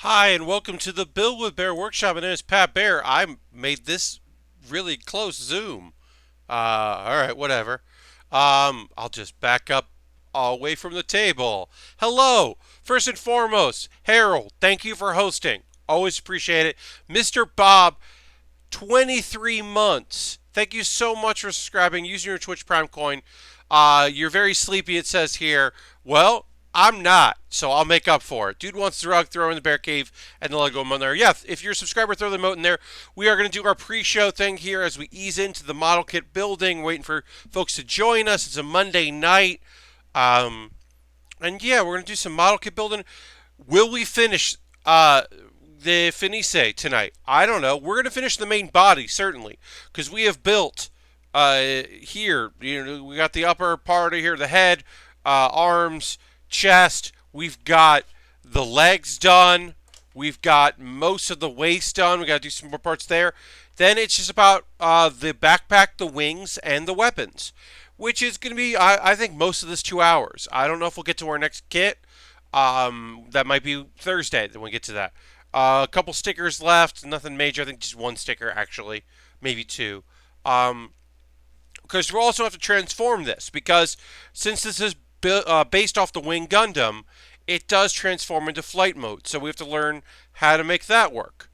Hi, and welcome to the Bill with Baer Workshop. My name is Pat Bear. I made this really close Zoom. All right, whatever. I'll just back up away from the table. Hello, first and foremost, Harold. Thank you for hosting. Always appreciate it, Mr. Bob. 23 months. Thank you so much for subscribing using your Twitch Prime coin. You're very sleepy, it says here. Well, I'm not, so I'll make up for it. Dude wants the rug, throw in the bear cave, and then I'll go in there. Yeah, if you're a subscriber, throw the emote in there. We are going to do our pre-show thing here as we ease into the model kit building, waiting for folks to join us. It's a Monday night. And yeah, we're going to do some model kit building. Will we finish the Fenice tonight? I don't know. We're going to finish the main body, certainly, because we have built here. We got the upper part of here, the head, arms, chest. We've got the legs done. We've got most of the waist done. We got to do some more parts there. Then it's just about the backpack, the wings, and the weapons, which is going to be, I think, most of this 2 hours. I don't know if we'll get to our next kit. That might be Thursday. Then we get to that. A couple stickers left. Nothing major. I think just one sticker, actually. Maybe two. Because we'll also have to transform this. Because since this is based off the Wing Gundam, it does transform into flight mode. So we have to learn how to make that work.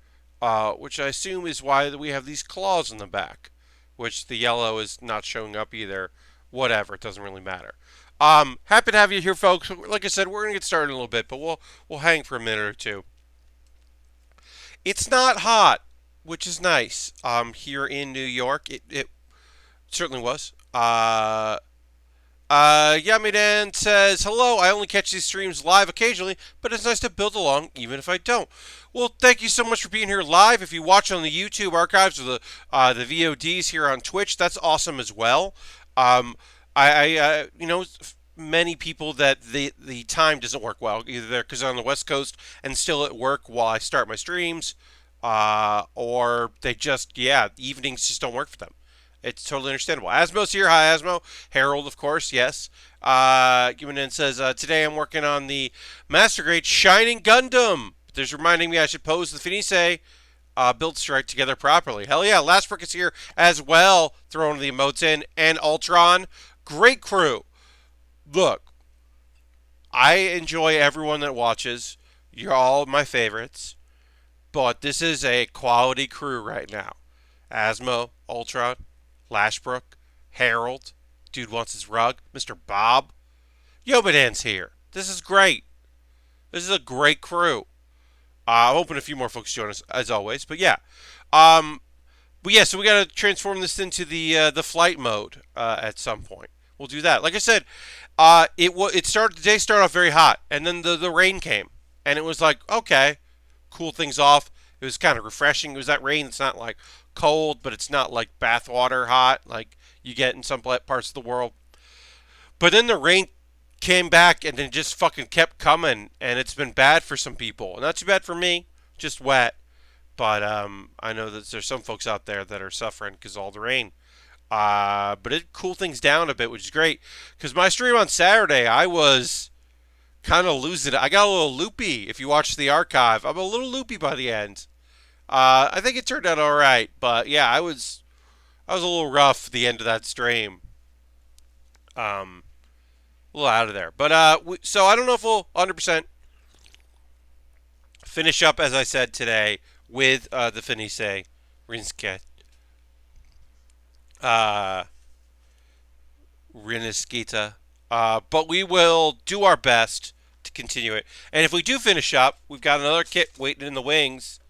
Which I assume is why we have these claws in the back. Which the yellow is not showing up either. Whatever. It doesn't really matter. Happy to have you here, folks. Like I said, we're gonna get started in a little bit, but we'll hang for a minute or two. It's not hot, which is nice. Here in New York, it certainly was. Yamidan says, hello, I only catch these streams live occasionally, but it's nice to build along even if I don't. Well, thank you so much for being here live. If you watch on the YouTube archives or the VODs here on Twitch, that's awesome as well. Many people that the time doesn't work well, either they're because I'm on the West Coast and still at work while I start my streams, or they just, evenings just don't work for them. It's totally understandable. Asmo's here. Hi, Asmo. Harold, of course, yes. Human says, today I'm working on the Master Grade Shining Gundam. There's reminding me I should pose the Fenice build strike together properly. Hell yeah. Last Brick is here as well, throwing the emotes in. And Ultron. Great crew. Look, I enjoy everyone that watches. You're all my favorites. But this is a quality crew right now. Asmo, Ultron, Lashbrook, Harold, Dude Wants His Rug, Mr. Bob. Yobadan's here. This is great. This is a great crew. I'm hoping a few more folks join us as always. But yeah. So we got to transform this into the flight mode at some point. We'll do that. Like I said, the day started off very hot, and then the rain came, and it was like, okay, cool things off. It was kind of refreshing. It was that rain. It's not like cold, but it's not like bathwater hot like you get in some parts of the world. But then the rain came back, and then just fucking kept coming, and it's been bad for some people. Not too bad for me, just wet. But I know that there's some folks out there that are suffering because of all the rain. But it cooled things down a bit, which is great. Because my stream on Saturday, I was kind of losing it. I got a little loopy. If you watch the archive, I'm a little loopy by the end. I think it turned out all right, but yeah, I was a little rough at the end of that stream. A little out of there, but so I don't know if we'll 100% finish up as I said today with the Fenice Rinskit. Uh, Riniskita. But we will do our best to continue it. And if we do finish up, we've got another kit waiting in the wings.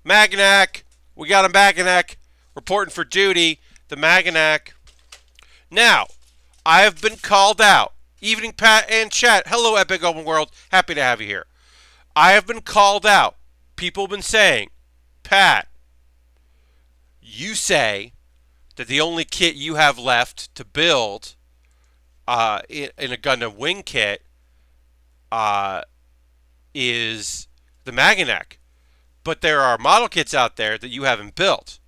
Maganac. We got a Maganac reporting for duty. The Maganac. Now, I have been called out. Evening, Pat and chat. Hello, Epic Open World. Happy to have you here. I have been called out. People have been saying, Pat, you say that the only kit you have left to build in a Gundam Wing kit is the Maganac. But there are model kits out there that you haven't built.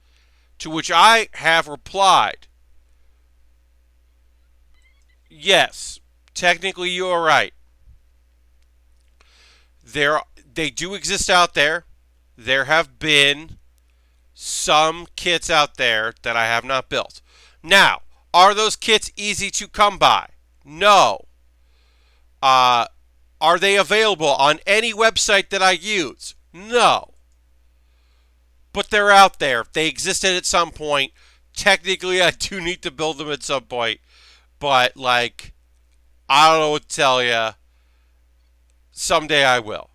To which I have replied, yes, technically you are right. They do exist out there. There have been some kits out there that I have not built. Now, are those kits easy to come by? No. Uh, are they available on any website that I use? No. But they're out there. They existed at some point. Technically, I do need to build them at some point. But, like, I don't know what to tell you. Someday I will.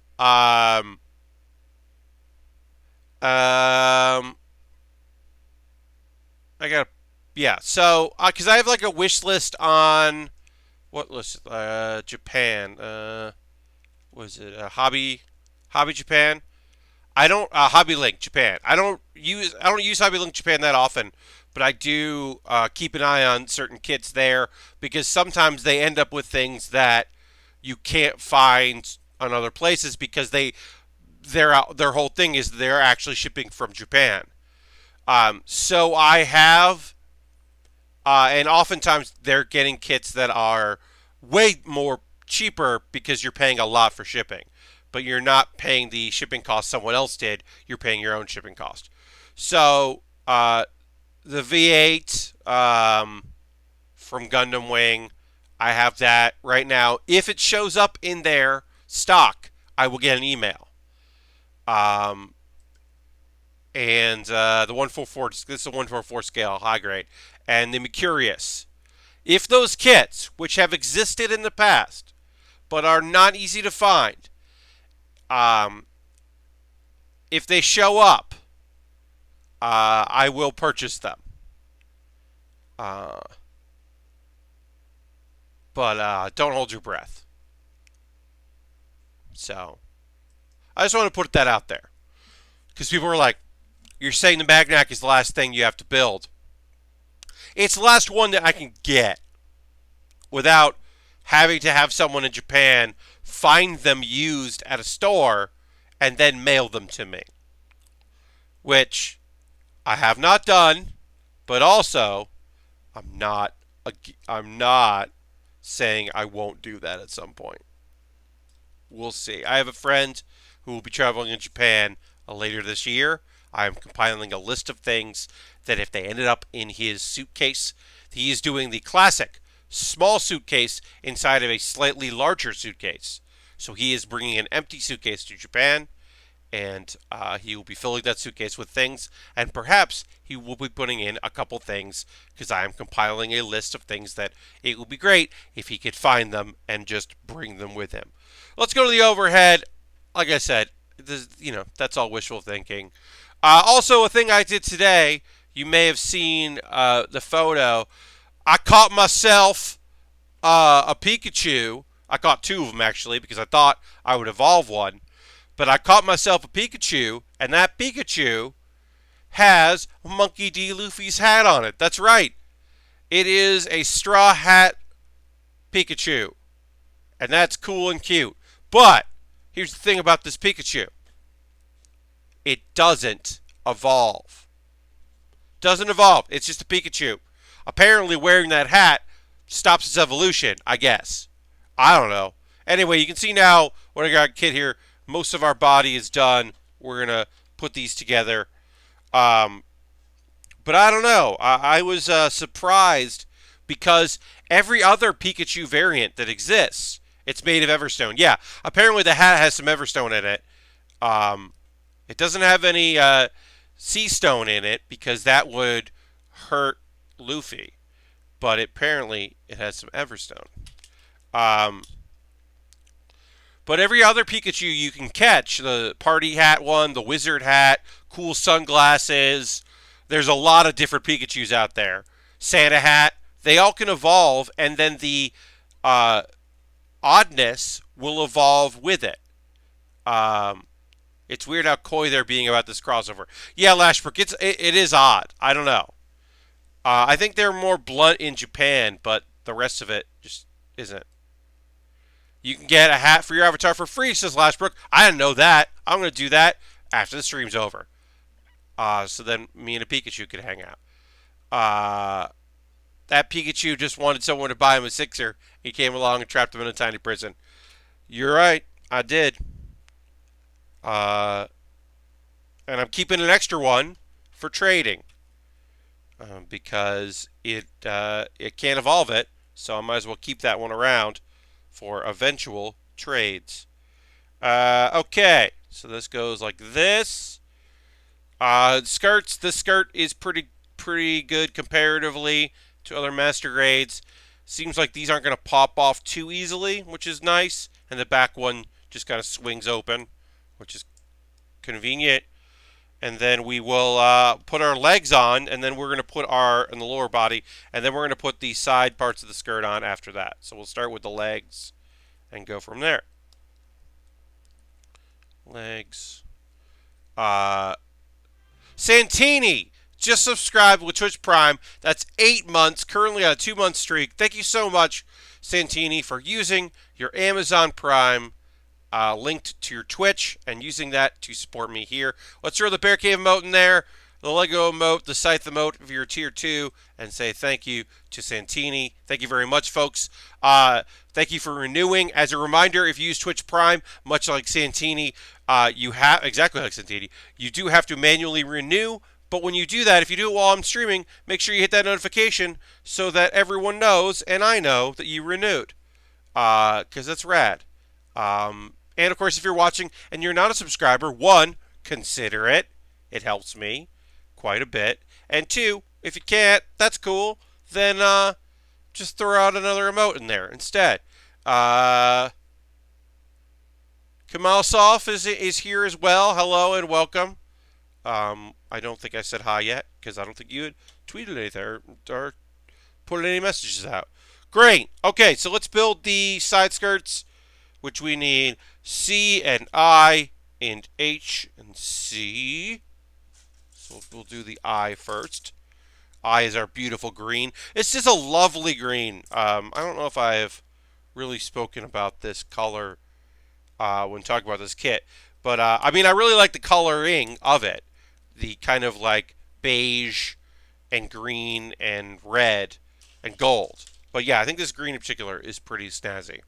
I got, yeah. So, because I have like a wish list on what list? Japan. Was it Hobby Japan? I don't Hobby Link Japan. I don't use Hobby Link Japan that often, but I do keep an eye on certain kits there because sometimes they end up with things that you can't find on other places because their whole thing is they're actually shipping from Japan. So I have, and oftentimes they're getting kits that are way more cheaper because you're paying a lot for shipping, but you're not paying the shipping cost someone else did. You're paying your own shipping cost. So the V8 from Gundam Wing, I have that right now. If it shows up in their stock, I will get an email. Um, and the 144, this is a 144 scale, high grade, and the Mercurius. If those kits, which have existed in the past, but are not easy to find, um, if they show up, I will purchase them. Uh, but don't hold your breath. So, I just want to put that out there. Because people are like, you're saying the Magnac is the last thing you have to build. It's the last one that I can get without having to have someone in Japan find them used at a store and then mail them to me. Which I have not done, but also I'm not I'm not saying I won't do that at some point. We'll see. I have a friend who will be traveling in Japan later this year. I am compiling a list of things that if they ended up in his suitcase, he is doing the classic small suitcase inside of a slightly larger suitcase. So he is bringing an empty suitcase to Japan, and he will be filling that suitcase with things, and perhaps he will be putting in a couple things because I am compiling a list of things that it would be great if he could find them and just bring them with him. Let's go to the overhead. Like I said, that's all wishful thinking. Also, a thing I did today, you may have seen the photo. I caught myself a Pikachu. I caught two of them, actually, because I thought I would evolve one. But I caught myself a Pikachu, and that Pikachu has Monkey D. Luffy's hat on it. That's right. It is a straw hat Pikachu. And that's cool and cute. But here's the thing about this Pikachu. It doesn't evolve. Doesn't evolve. It's just a Pikachu. Apparently wearing that hat stops its evolution, I guess. I don't know. Anyway, you can see now when I got a kid here, most of our body is done. We're going to put these together. But I don't know. I was surprised because every other Pikachu variant that exists, it's made of Everstone. Yeah, apparently the hat has some Everstone in it. It doesn't have any Sea Stone in it because that would hurt Luffy. But apparently it has some Everstone. But every other Pikachu you can catch, the party hat one, the wizard hat, cool sunglasses, there's a lot of different Pikachus out there. Santa hat, they all can evolve, and then the oddness will evolve with it. It's weird how coy they're being about this crossover. Yeah, Lashbrook, it is odd. I don't know. I think they're more blunt in Japan, but the rest of it just isn't. You can get a hat for your avatar for free, says Lashbrook. I didn't know that. I'm going to do that after the stream's over. So then me and a Pikachu could hang out. That Pikachu just wanted someone to buy him a sixer. He came along and trapped him in a tiny prison. You're right. I did. Uh, and I'm keeping an extra one for trading because it can't evolve it, so I might as well keep that one around for eventual trades. Okay, so this goes like this. Skirts. This skirt is pretty good comparatively to other master grades. Seems like these aren't going to pop off too easily, which is nice. And the back one just kind of swings open, which is convenient. And then we will put our legs on, and then we're going to put our in the lower body, and then we're going to put the side parts of the skirt on after that. So we'll start with the legs and go from there. Legs. Uh, Santini just subscribed with Twitch Prime. That's 8 months, currently on a 2-month streak. Thank you so much, Santini, for using your Amazon Prime linked to your Twitch and using that to support me here. Let's throw the Bear Cave emote in there, the Lego emote, the Scythe emote if you're tier 2, and say thank you to Santini. Thank you very much, folks. Thank you for renewing. As a reminder, if you use Twitch Prime, much like Santini, you have exactly like Santini, you do have to manually renew. But when you do that, if you do it while I'm streaming, make sure you hit that notification so that everyone knows and I know that you renewed, because that's rad. And of course, if you're watching and you're not a subscriber, one, consider it. It helps me quite a bit. And two, if you can't, that's cool. Then just throw out another emote in there instead. Kamal Sof is here as well. Hello and welcome. I don't think I said hi yet because I don't think you had tweeted anything or put any messages out. Great. Okay, so let's build the side skirts, which we need C and I and H and C. So we'll do the I first. I is our beautiful green. It's just a lovely green. I don't know if I've really spoken about this color when talking about this kit. But, I mean, I really like the coloring of it. The kind of like beige and green and red and gold. But yeah, I think this green in particular is pretty snazzy.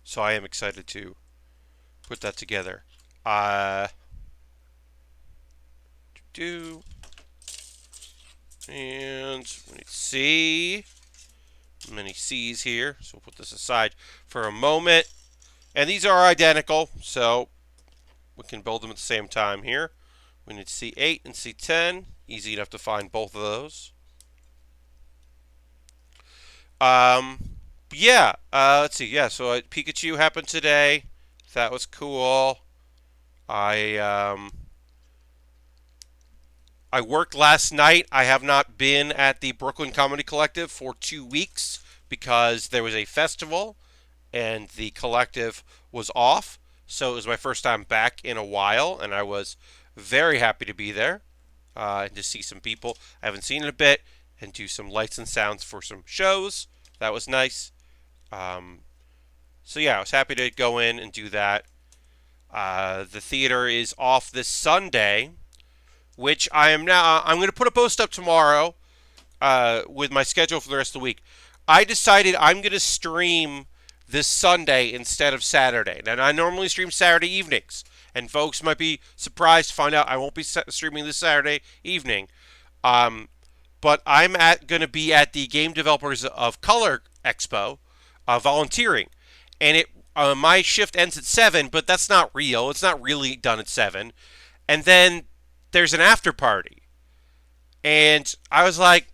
So I am excited to put that together. And we need C. Many C's here. So we'll put this aside for a moment. And these are identical, so we can build them at the same time here. We need C8 and C10. Easy enough to find both of those. Yeah, let's see. Yeah, so Pikachu happened today. That was cool. I worked last night. I have not been at the Brooklyn Comedy Collective for 2 weeks because there was a festival and the collective was off. So it was my first time back in a while, and I was very happy to be there and to see some people I haven't seen in a bit and do some lights and sounds for some shows. That was nice. So yeah, I was happy to go in and do that. The theater is off this Sunday, which I'm going to put a post up tomorrow with my schedule for the rest of the week. I decided I'm going to stream this Sunday instead of Saturday. And I normally stream Saturday evenings. And folks might be surprised to find out I won't be streaming this Saturday evening. But I'm going to be at the Game Developers of Color Expo volunteering. And my shift ends at 7, but that's not real. It's not really done at 7. And then there's an after party. And I was like,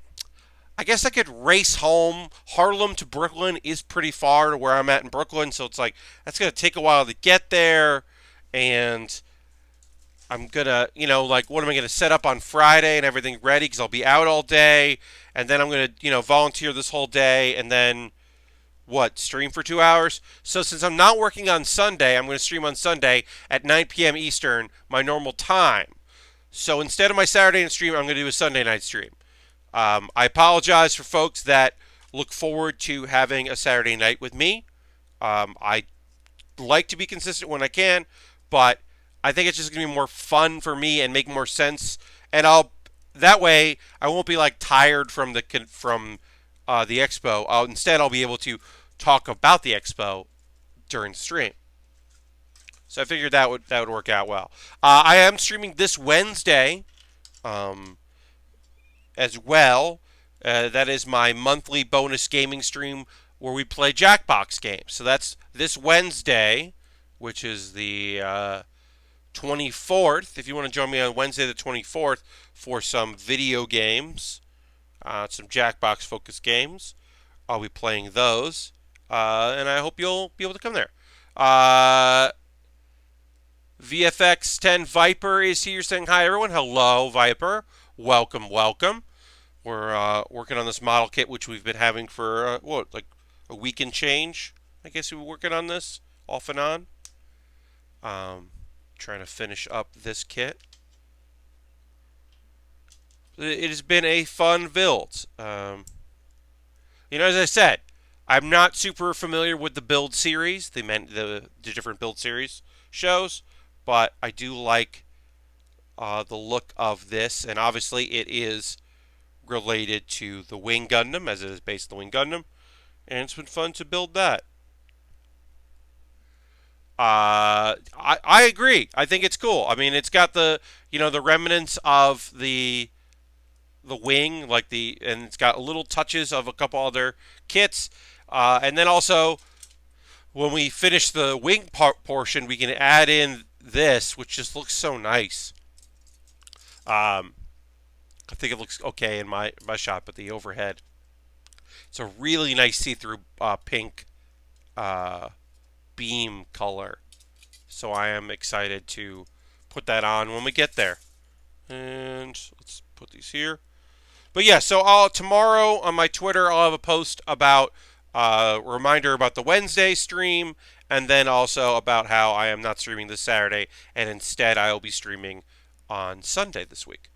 I guess I could race home. Harlem to Brooklyn is pretty far to where I'm at in Brooklyn, so it's like, that's going to take a while to get there. And I'm going to, what am I going to set up on Friday and everything ready because I'll be out all day. And then I'm going to, volunteer this whole day and then, stream for 2 hours? So since I'm not working on Sunday, I'm going to stream on Sunday at 9 p.m. Eastern, my normal time. So instead of my Saturday night stream, I'm going to do a Sunday night stream. I apologize for folks that look forward to having a Saturday night with me. I like to be consistent when I can, but I think it's just going to be more fun for me and make more sense. And that way I won't be like tired from the expo. Instead, I'll be able to talk about the expo during the stream. So I figured that would work out well. I am streaming this Wednesday um, as well. That is my monthly bonus gaming stream where we play Jackbox games. So that's this Wednesday, which is the 24th. If you want to join me on Wednesday the 24th for some video games, some Jackbox focused games, I'll be playing those. And I hope you'll be able to come there. VFX 10 Viper is here saying hi, everyone. Hello, Viper. Welcome, welcome. We're working on this model kit, which we've been having for, like a week and change. I guess we were working on this off and on. Trying to finish up this kit. It has been a fun build. As I said, I'm not super familiar with the build series, the different build series shows, but I do like the look of this, and obviously it is related to the Wing Gundam, as it is based on the Wing Gundam, and it's been fun to build that. I agree. I think it's cool. I mean, it's got the the remnants of the wing, and it's got little touches of a couple other kits, and then also when we finish the wing portion, we can add in this, which just looks so nice. I think it looks okay in my shot, but the overhead, it's a really nice see-through pink beam color. So I am excited to put that on when we get there. And let's put these here. But yeah, so tomorrow on my Twitter, I'll have a post about a reminder about the Wednesday stream, and then also about how I am not streaming this Saturday, and instead I will be streaming on Sunday this week.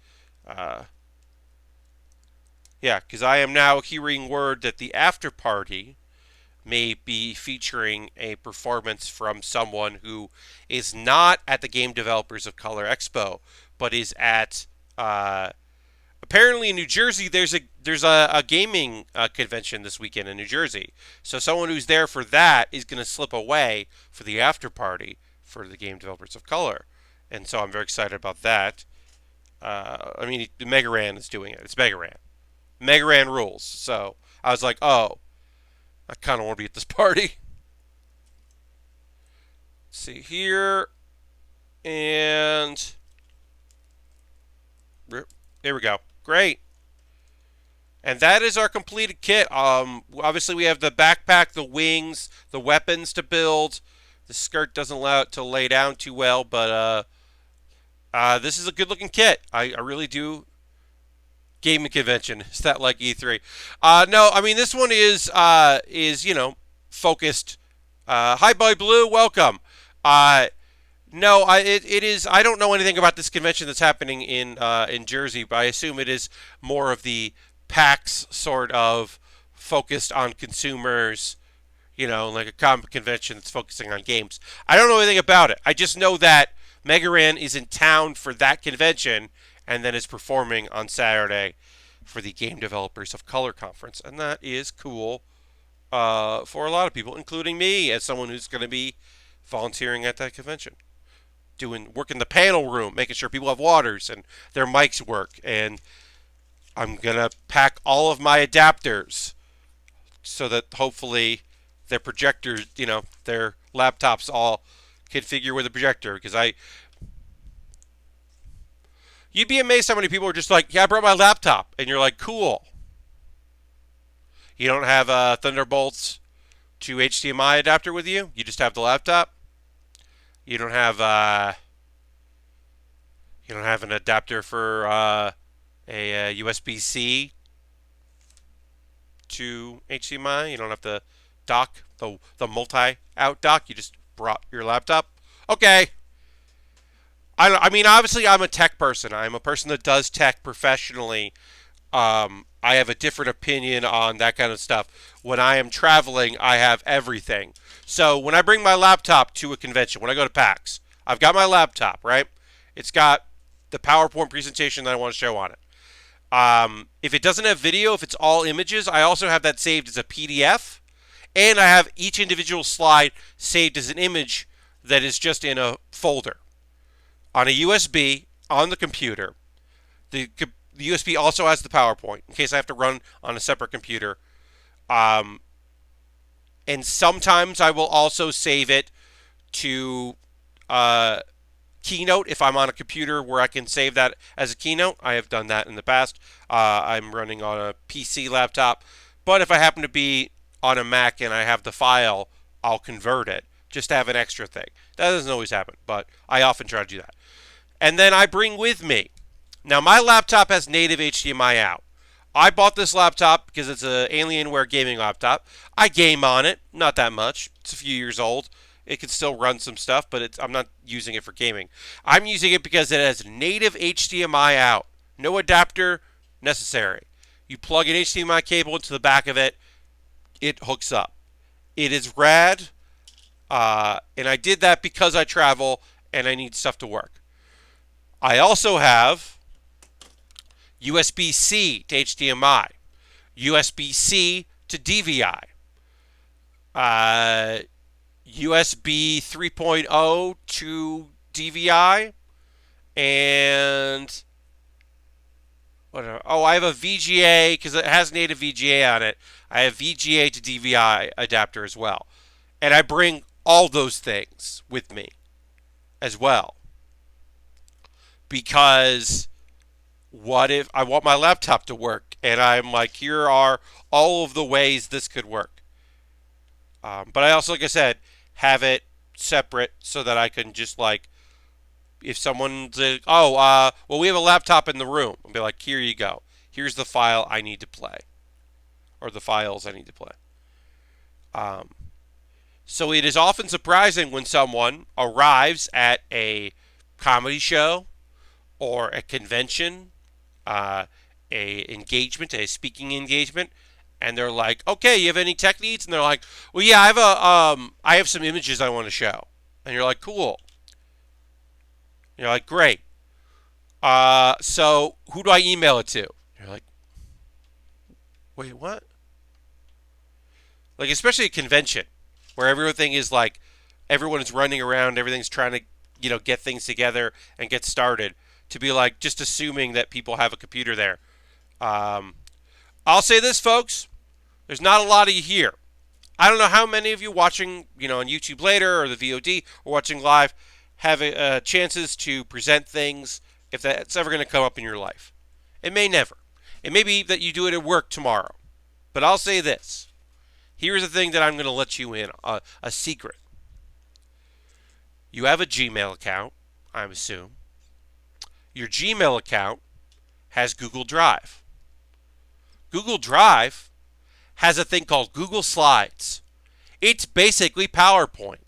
Yeah, because I am now hearing word that the after party may be featuring a performance from someone who is not at the Game Developers of Color Expo, but is at apparently in New Jersey. There's a gaming convention this weekend in New Jersey. So someone who's there for that is going to slip away for the after party for the Game Developers of Color, and so I'm very excited about that. I mean, Mega Ran is doing it. It's Mega Ran. Mega Ran rules. So I was like, oh, I kind of want to be at this party. Let's see here. And there we go. Great. And that is our completed kit. Obviously, we have the backpack, the wings, the weapons to build. The skirt doesn't allow it to lay down too well, but this is a good-looking kit. I really do. Gaming convention. Is that like E3? No, I mean, this one is focused. Hi, Boy Blue. Welcome. No, it is. I don't know anything about this convention that's happening in Jersey, but I assume it is more of the PAX sort of focused on consumers, like a comic convention that's focusing on games. I don't know anything about it. I just know that Mega Ran is in town for that convention and then is performing on Saturday for the Game Developers of Color Conference. And that is cool for a lot of people, including me, as someone who's going to be volunteering at that convention. Work in the panel room, making sure people have waters and their mics work. And I'm going to pack all of my adapters so that hopefully their projectors, their laptops all configure with a projector. Because you'd be amazed how many people are just like, yeah, I brought my laptop. And you're like, cool. You don't have a Thunderbolts to HDMI adapter with you? You just have the laptop? You don't have an adapter for a USB-C to HDMI? You don't have the dock, the multi-out dock? You just brought your laptop? Okay. I mean, obviously, I'm a tech person. I'm a person that does tech professionally. I have a different opinion on that kind of stuff. When I am traveling, I have everything. So when I bring my laptop to a convention, when I go to PAX, I've got my laptop, right? It's got the PowerPoint presentation that I want to show on it. If it doesn't have video, if it's all images, I also have that saved as a PDF. And I have each individual slide saved as an image that is just in a folder on a USB on the computer. The USB also has the PowerPoint in case I have to run on a separate computer. Um, and sometimes I will also save it to uh, Keynote if I'm on a computer where I can save that as a Keynote. I have done that in the past. I'm running on a PC laptop, but if I happen to be on a Mac and I have the file, I'll convert it just to have an extra thing. That doesn't always happen, but I often try to do that. And then I bring with me. Now my laptop has native HDMI out. I bought this laptop because it's an Alienware gaming laptop. I game on it, not that much. It's a few years old. It can still run some stuff, but I'm not using it for gaming. I'm using it because it has native HDMI out. No adapter necessary. You plug an HDMI cable into the back of it, it hooks up. It is rad, and I did that because I travel and I need stuff to work. I also have USB-C to HDMI, USB-C to DVI, USB 3.0 to DVI, and I have a VGA because it has native VGA on it. I have VGA to DVI adapter as well. And I bring all those things with me as well. Because what if I want my laptop to work and I'm like, here are all of the ways this could work. But I also, like I said, have it separate so that I can just like, if someone's like, well, we have a laptop in the room, I'll be like, here you go. Here's the file I need to play, or the files I need to play. So it is often surprising when someone arrives at a comedy show or a convention, a engagement, a speaking engagement, and they're like, "Okay, you have any tech needs?" And they're like, "Well, yeah, I have some images I want to show." And you're like, "Cool." You're like, "Great. So who do I email it to?" You're like, "Wait, what?" Like, especially a convention where everything is like, everyone is running around, everything's trying to, get things together and get started. To be like, just assuming that people have a computer there. I'll say this, folks. There's not a lot of you here. I don't know how many of you watching, on YouTube later or the VOD or watching live have chances to present things if that's ever going to come up in your life. It may never. It may be that you do it at work tomorrow. But I'll say this. Here's the thing that I'm going to let you in, a secret. You have a Gmail account, I assume. Your Gmail account has Google Drive. Google Drive has a thing called Google Slides. It's basically PowerPoint.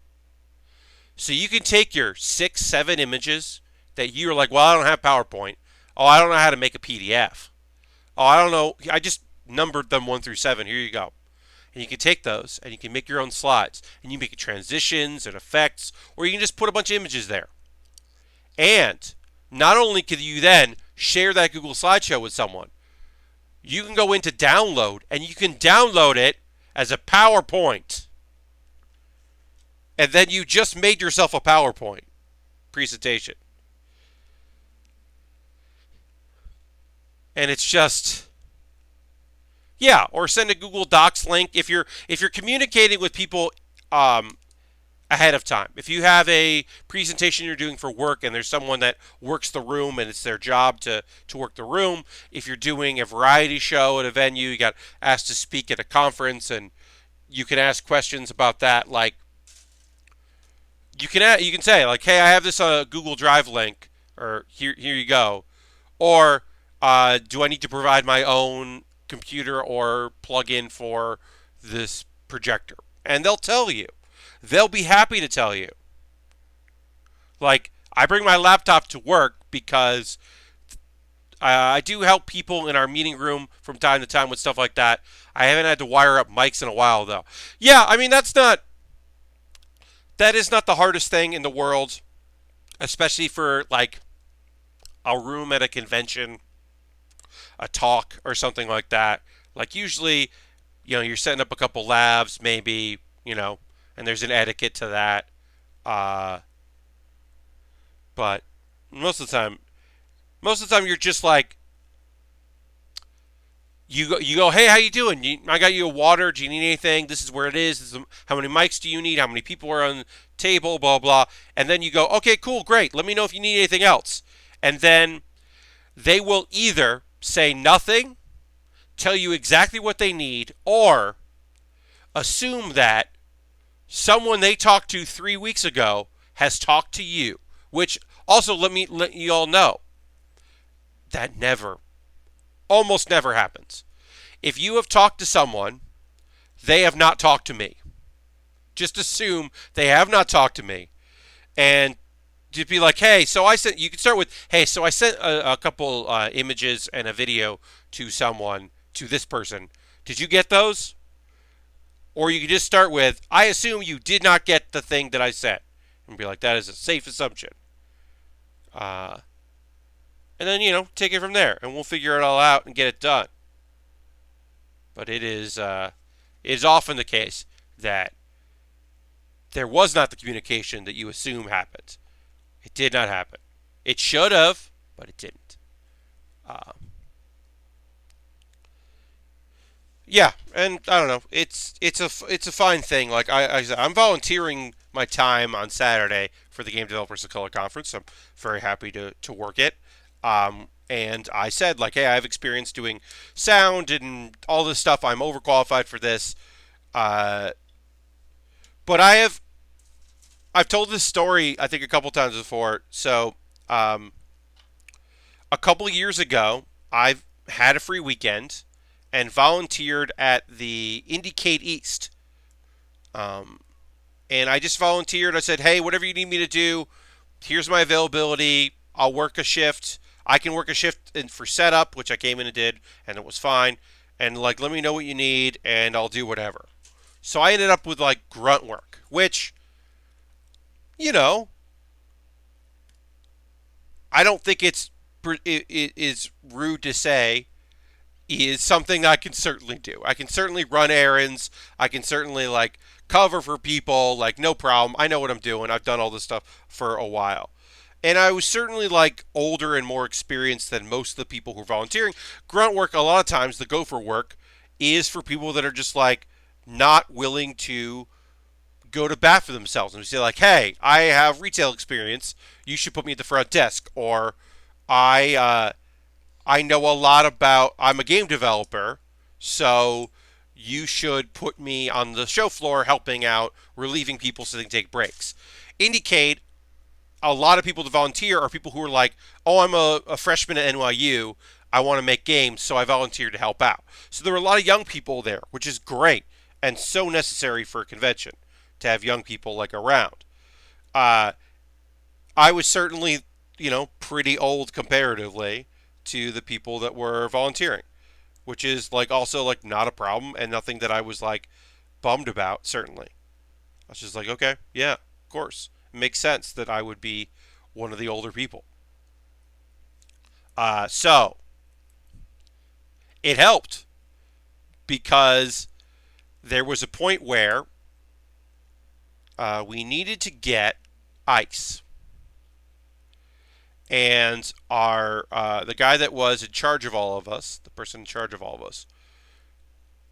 So you can take your 6, 7 images that you're like, well, I don't have PowerPoint. Oh, I don't know how to make a PDF. Oh, I don't know. I just numbered them 1 through 7. Here you go. And you can take those and you can make your own slides. And you make transitions and effects, or you can just put a bunch of images there. And not only can you then share that Google slideshow with someone, you can go into download and you can download it as a PowerPoint. And then you just made yourself a PowerPoint presentation. And it's just, yeah, or send a Google Docs link if you're communicating with people ahead of time. If you have a presentation you're doing for work and there's someone that works the room and it's their job to work the room, if you're doing a variety show at a venue, you got asked to speak at a conference and you can ask questions about that, like you can say like, hey, I have this Google Drive link, or here you go, or do I need to provide my own computer or plug-in for this projector? And they'll tell you. They'll be happy to tell you. Like, I bring my laptop to work because I do help people in our meeting room from time to time with stuff like that. I haven't had to wire up mics in a while, though. Yeah, I mean, that is not the hardest thing in the world, especially for, like, a room at a convention, a talk, or something like that. Like, usually, you're setting up a couple labs, maybe, and there's an etiquette to that. Uh, but most of the time, you're just like, you go, hey, how you doing? I got you a water. Do you need anything? This is where it is. How many mics do you need? How many people are on the table? Blah blah. And then you go, okay, cool, great. Let me know if you need anything else. And then they will either say nothing, tell you exactly what they need, or assume that someone they talked to 3 weeks ago has talked to you. Which also, let me let you all know that almost never happens. If you have talked to someone, they have not talked to me. Just assume they have not talked to me. And to be like, hey, so I sent, you can start with, hey, so I sent a couple images and a video to someone, to this person. Did you get those? Or you can just start with, I assume you did not get the thing that I sent. And be like, that is a safe assumption. Uh, and then, take it from there. And we'll figure it all out and get it done. But it is often the case that there was not the communication that you assume happened. It did not happen. It should have, but it didn't. Uh, yeah, and I don't know. It's a fine thing. Like I'm volunteering my time on Saturday for the Game Developers of Color Conference. I'm very happy to work it. And I said, like, hey, I have experience doing sound and all this stuff. I'm overqualified for this. But I've told this story, I think, a couple times before. So, a couple years ago, I've had a free weekend and volunteered at the Indiecade East. And I just volunteered. I said, hey, whatever you need me to do, here's my availability. I'll work a shift. I can work a shift for setup, which I came in and did, and it was fine. And, like, let me know what you need, and I'll do whatever. So I ended up with, like, grunt work, which, you know, I don't think it is rude to say is something I can certainly do. I can certainly run errands. I can certainly, like, cover for people, like, no problem. I know what I'm doing. I've done all this stuff for a while. And I was certainly, like, older and more experienced than most of the people who are volunteering. Grunt work, a lot of times, the gopher work, is for people that are just, like, not willing to go to bat for themselves and say, like, hey, I have retail experience. You should put me at the front desk. Or I know a lot about, I'm a game developer, so you should put me on the show floor helping out, relieving people so they can take breaks. Indicate a lot of people to volunteer are people who are like, oh, I'm a freshman at NYU. I want to make games, so I volunteered to help out. So there were a lot of young people there, which is great and so necessary for a convention to have young people like around. Uh, I was certainly, pretty old comparatively to the people that were volunteering, which is like also like not a problem and nothing that I was like bummed about. Certainly, I was just like, okay, yeah, of course, it makes sense that I would be one of the older people. So it helped because there was a point where we needed to get ice, and our the guy that was in charge of all of us, the person in charge of all of us,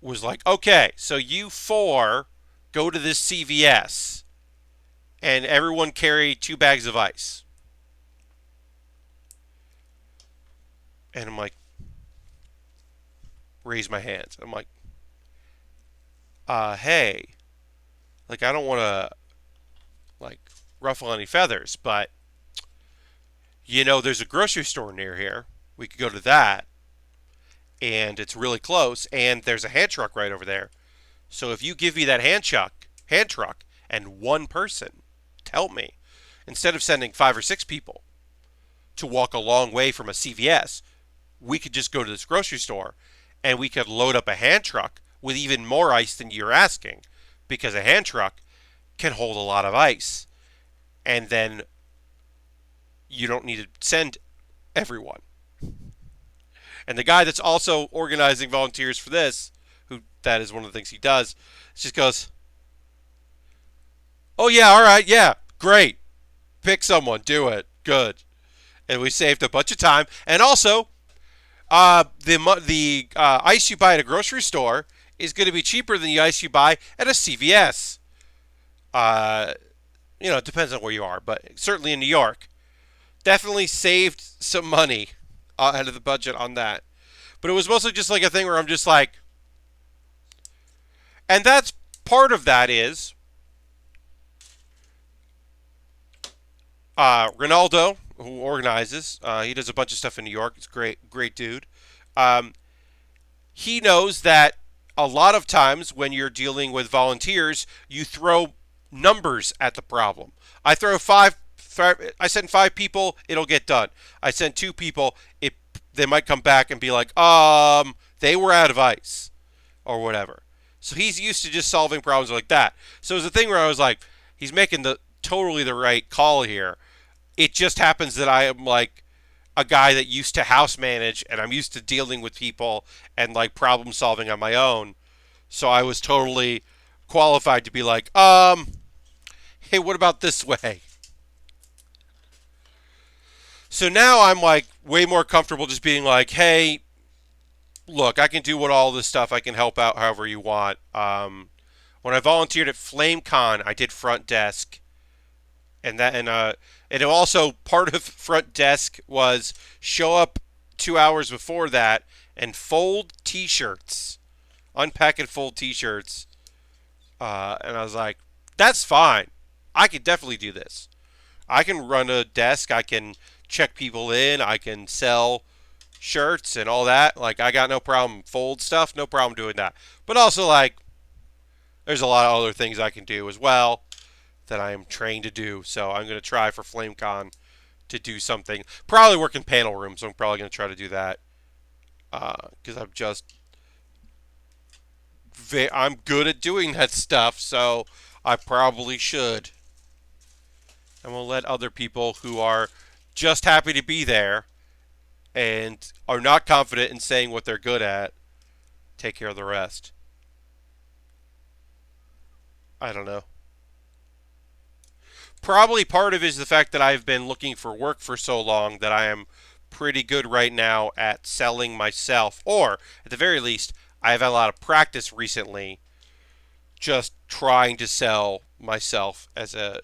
was like, okay, so you four go to this CVS, and everyone carry 2 bags of ice. And I'm like, raise my hands. I'm like, hey, like I don't want to like ruffle any feathers, but there's a grocery store near here. We could go to that, and it's really close, and there's a hand truck right over there. So if you give me that hand truck, and one person to help me, instead of sending 5 or 6 people to walk a long way from a CVS, we could just go to this grocery store, and we could load up a hand truck with even more ice than you're asking, because a hand truck can hold a lot of ice, and then you don't need to send everyone. And the guy that's also organizing volunteers for this, who that is one of the things he does, just goes, oh yeah, all right, yeah. Great. Pick someone. Do it. Good. And we saved a bunch of time. And also, the ice you buy at a grocery store is going to be cheaper than the ice you buy at a CVS. Uh, it depends on where you are, but certainly in New York, definitely saved some money out of the budget on that. But it was mostly just like a thing where I'm just like, and that's part of that is Ronaldo, who organizes. He does a bunch of stuff in New York. He's great, great dude. Um, he knows that a lot of times when you're dealing with volunteers, you throw numbers at the problem. I throw I send 5 people, it'll get done. I send 2 people, they might come back and be like, they were out of ice or whatever. So he's used to just solving problems like that. So it was a thing where I was like, he's making the totally the right call here. It just happens that I am like a guy that used to house manage and I'm used to dealing with people and like problem solving on my own. So I was totally qualified to be like, hey, what about this way? So now I'm like way more comfortable just being like, hey, look, I can do what all this stuff. I can help out however you want. When I volunteered at FlameCon, I did front desk, and also part of front desk was show up 2 hours before that and fold T-shirts, unpack and fold T-shirts. And I was like, that's fine. I could definitely do this. I can run a desk. I can check people in. I can sell shirts and all that. Like, I got no problem. Fold stuff, no problem doing that. But also, like, there's a lot of other things I can do as well that I am trained to do. So I'm going to try for FlameCon to do something. Probably work in panel rooms. So I'm probably going to try to do that. Because I'm good at doing that stuff. So I probably should. And we'll let other people who are just happy to be there and are not confident in saying what they're good at take care of the rest. I don't know. Probably part of it is the fact that I've been looking for work for so long that I am pretty good right now at selling myself. Or, at the very least, I have had a lot of practice recently just trying to sell myself as an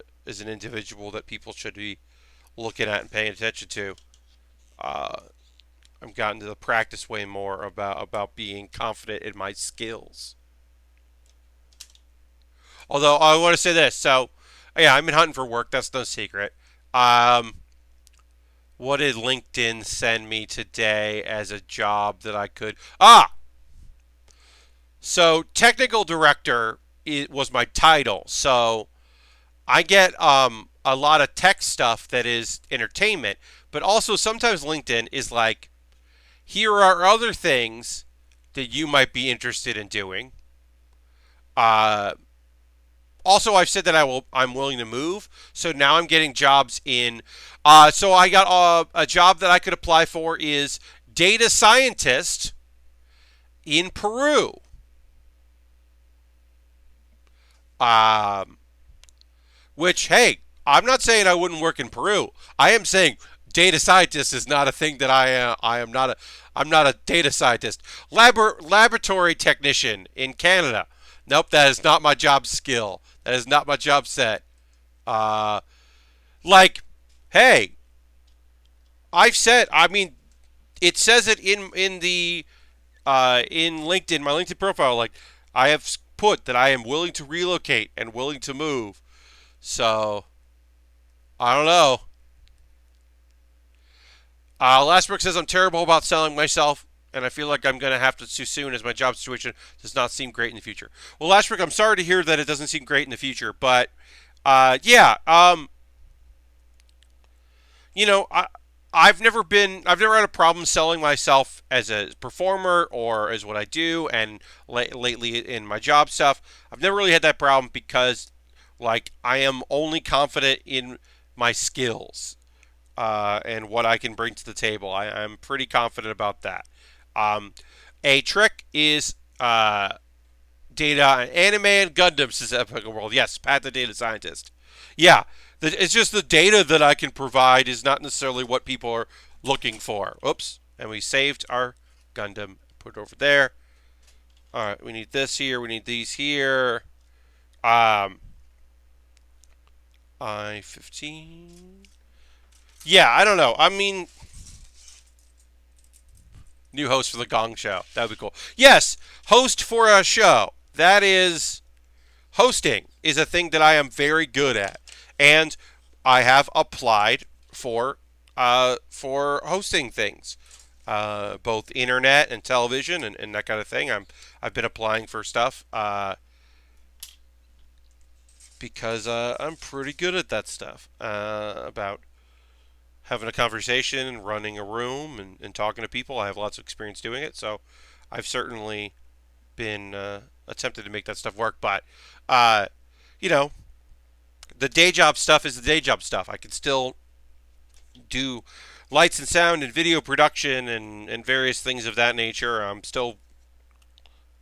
individual that people should be looking at and paying attention to. I've gotten to the practice way more about being confident in my skills. Although I want to say this, so yeah, I've been hunting for work. That's no secret. What did LinkedIn send me today as a job that I could? So technical director was my title. So I get a lot of tech stuff that is entertainment, but also sometimes LinkedIn is like, here are other things that you might be interested in doing. Also, I've said that I'm willing to move, so now I'm getting jobs in. So I got a job that I could apply for is data scientist in Peru. Which, hey, I'm not saying I wouldn't work in Peru. I am saying data scientist is not a thing that I'm not a data scientist. Laboratory technician in Canada. Nope, that is not my job skill. That is not my job set. Like, hey, I've said. I mean, it says it in the in LinkedIn, my LinkedIn profile. Like, I have put that I am willing to relocate and willing to move. So, I don't know. Lastbrook says I'm terrible about selling myself, and I feel like I'm going to have to too soon as my job situation does not seem great in the future. Well, Lastbrook, I'm sorry to hear that it doesn't seem great in the future, but yeah, you know, I've never had a problem selling myself as a performer or as what I do, and lately in my job stuff, I've never really had that problem because, like, I am only confident in my skills and what I can bring to the table. I'm pretty confident about that. A trick is data, anime, and Gundam, says Epic World. Yes, Pat the Data Scientist. Yeah, It's just the data that I can provide is not necessarily what people are looking for. Oops. And we saved our Gundam. Put it over there. All right. We need this here. We need these here. Um, I-15. Yeah, I don't know. I mean, new host for the Gong Show. That would be cool. Yes, host for a show. That is hosting is a thing that I am very good at, and I have applied for hosting things, both internet and television and that kind of thing. I've been applying for stuff because I'm pretty good at that stuff about having a conversation and running a room and talking to people. I have lots of experience doing it, so I've certainly been attempted to make that stuff work. But uh, you know, the day job stuff is the day job stuff. I can still do lights and sound and video production and various things of that nature. I'm still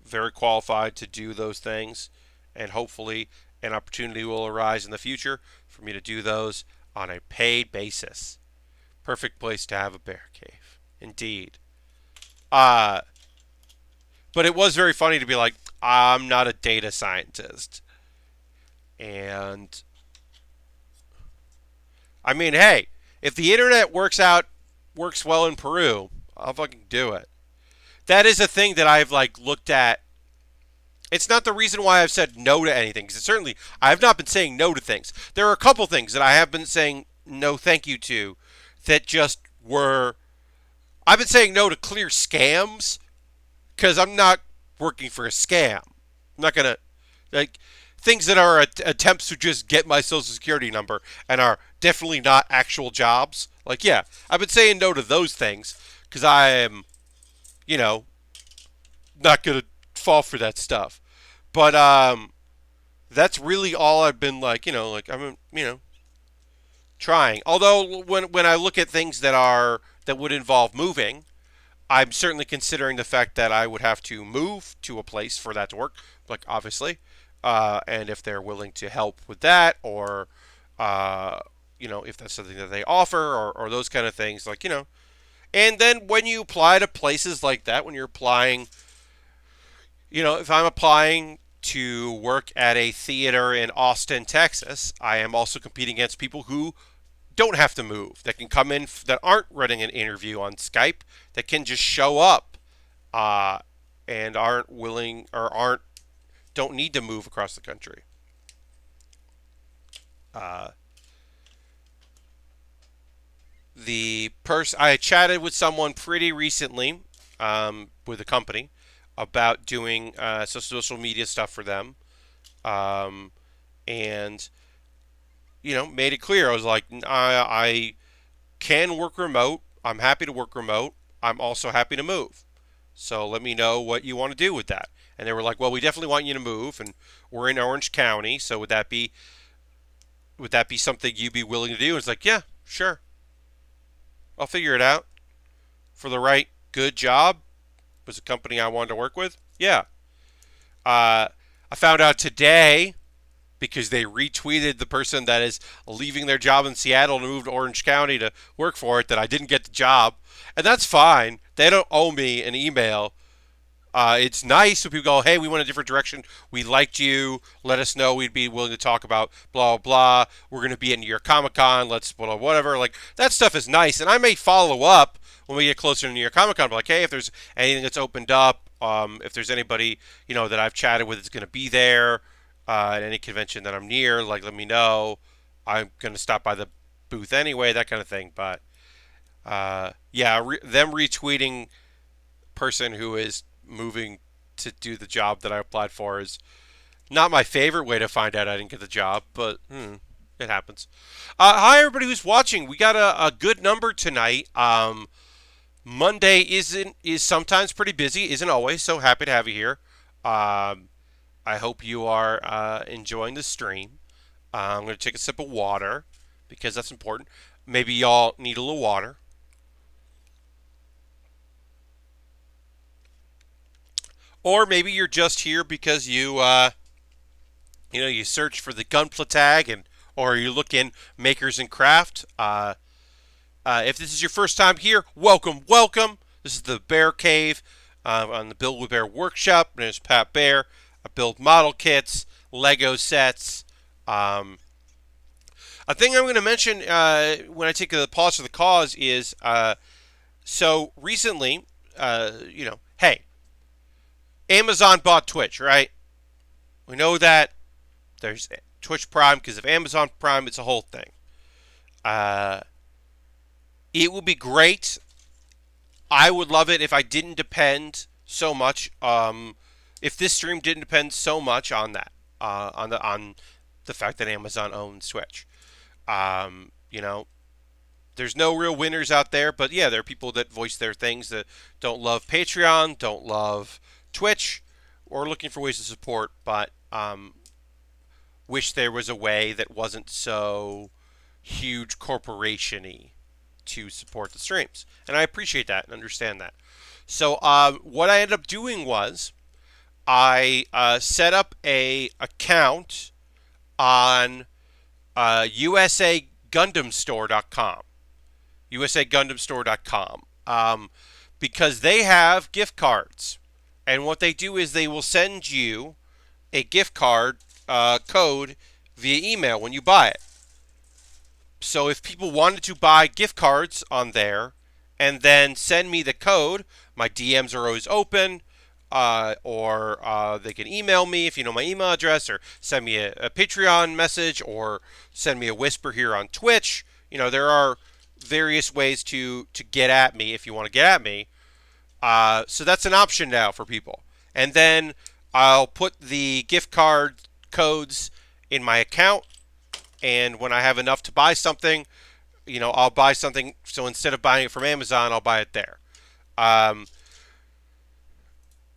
very qualified to do those things, and hopefully an opportunity will arise in the future for me to do those on a paid basis. Perfect place to have a bear cave, indeed. Uh, but it was very funny to be like, I'm not a data scientist, and I mean, hey, if the internet works well in Peru, I'll fucking do it. That is a thing that I've like looked at. It's not the reason why I've said no to anything. Because certainly, I have not been saying no to things. There are a couple things that I have been saying no, thank you to, that just were. I've been saying no to clear scams because I'm not working for a scam. I'm not gonna like things that are attempts to just get my social security number and are definitely not actual jobs. Like, yeah, I've been saying no to those things because I am, you know, not gonna fall for that stuff. But that's really all I've been like, like I'm, trying. Although when I look at things that would involve moving, I'm certainly considering the fact that I would have to move to a place for that to work, like obviously, and if they're willing to help with that, or uh, if that's something that they offer, or those kind of things, like And then when you apply to places like that, when you're applying, if I'm applying to work at a theater in Austin, Texas, I am also competing against people who don't have to move, that can come in, that aren't running an interview on Skype, that can just show up uh, and aren't willing or don't need to move across the country. Uh, the person I chatted with someone pretty recently with a company about doing social media stuff for them, um, and made it clear. I was like, I can work remote. I'm happy to work remote. I'm also happy to move. So let me know what you want to do with that. And they were like, well, we definitely want you to move, and we're in Orange County, so would that be something you'd be willing to do? And it's like, yeah, sure. I'll figure it out. For the right good job, was a company I wanted to work with. Yeah. I found out today because they retweeted the person that is leaving their job in Seattle to move to Orange County to work for it that I didn't get the job. And that's fine. They don't owe me an email. It's nice when people go, hey, we went a different direction. We liked you. Let us know. We'd be willing to talk about blah, blah, blah. We're going to be at New York Comic Con. Let's blah, blah, whatever. Like, that stuff is nice. And I may follow up when we get closer to New York Comic Con. Like, hey, if there's anything that's opened up, if there's anybody, that I've chatted with that's going to be there at any convention that I'm near, like, let me know. I'm going to stop by the booth anyway, that kind of thing. But, yeah, them retweeting person who is moving to do the job that I applied for is not my favorite way to find out I didn't get the job, but it happens. Hi, everybody who's watching. We got a good number tonight. Monday is sometimes pretty busy, isn't always, so happy to have you here. I hope you are enjoying the stream. I'm going to take a sip of water because that's important. Maybe y'all need a little water. Or maybe you're just here because you search for the Gunpla tag and or you look in Makers and Craft. If this is your first time here, welcome, welcome. This is the Bear Cave on the Build with Bear Workshop. My name is Pat Bear. I build model kits, Lego sets. A thing I'm going to mention when I take the pause for the cause is so recently, hey, Amazon bought Twitch, right? We know that there's Twitch Prime because of Amazon Prime. It's a whole thing. It would be great. I would love it if I didn't depend so much. If this stream didn't depend so much on that, on the fact that Amazon owns Twitch. You know, there's no real winners out there, but yeah, there are people that voice their things that don't love Patreon, don't love Twitch, or looking for ways to support, but wish there was a way that wasn't so huge corporation-y to support the streams. And I appreciate that and understand that. So what I ended up doing was I set up a account on usagundamstore.com. usagundamstore.com. Because they have gift cards. And what they do is they will send you a gift card code via email when you buy it. So if people wanted to buy gift cards on there and then send me the code, my DMs are always open, or they can email me if you know my email address, or send me a Patreon message, or send me a whisper here on Twitch. You know, there are various ways to get at me if you want to get at me. So that's an option now for people. And then I'll put the gift card codes in my account. And when I have enough to buy something, you know, I'll buy something. So instead of buying it from Amazon, I'll buy it there.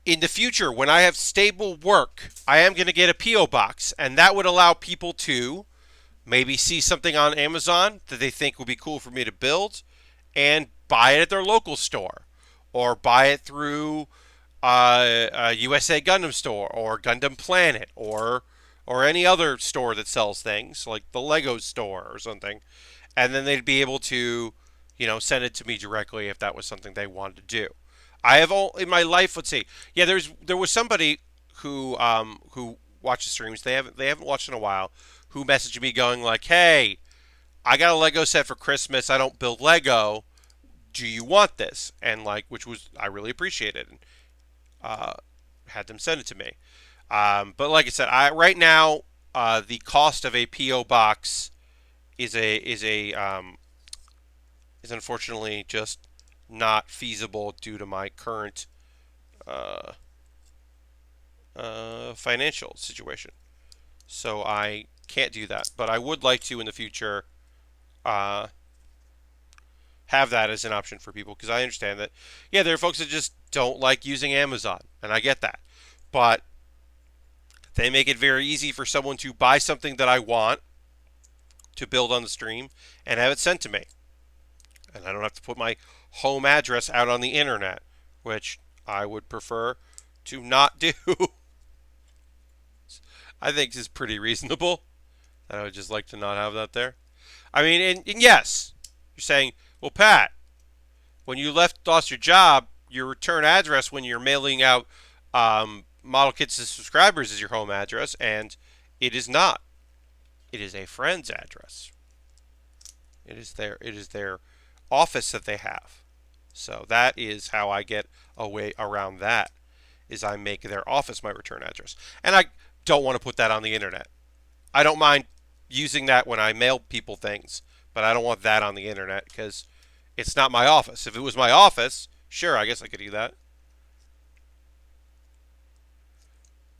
In the future, when I have stable work, I am going to get a P.O. box. And that would allow people to maybe see something on Amazon that they think would be cool for me to build and buy it at their local store. Or buy it through USA Gundam Store or Gundam Planet or any other store that sells things, like the Lego store or something. And then they'd be able to, you know, send it to me directly if that was something they wanted to do. I have all in my life. Let's see. Yeah, there was somebody who watches streams. They haven't watched in a while. Who messaged me going like, "Hey, I got a Lego set for Christmas. I don't build Lego. Do you want this?" And like, which was I really appreciated. And had them send it to me. But like I said, right now the cost of a PO box is unfortunately just not feasible due to my current financial situation. So I can't do that, but I would like to in the future have that as an option for people, because I understand that, yeah, there are folks that just don't like using Amazon, and I get that. But they make it very easy for someone to buy something that I want to build on the stream and have it sent to me. And I don't have to put my home address out on the internet, which I would prefer to not do. I think this is pretty reasonable. I would just like to not have that there. I mean, and yes, you're saying, well, Pat, when you lost your job, your return address when you're mailing out model kits to subscribers is your home address, and it is not. It is a friend's address. It is their office that they have. So that is how I get a way around that, is I make their office my return address. And I don't want to put that on the internet. I don't mind using that when I mail people things, but I don't want that on the internet because it's not my office. If it was my office, sure, I guess I could do that.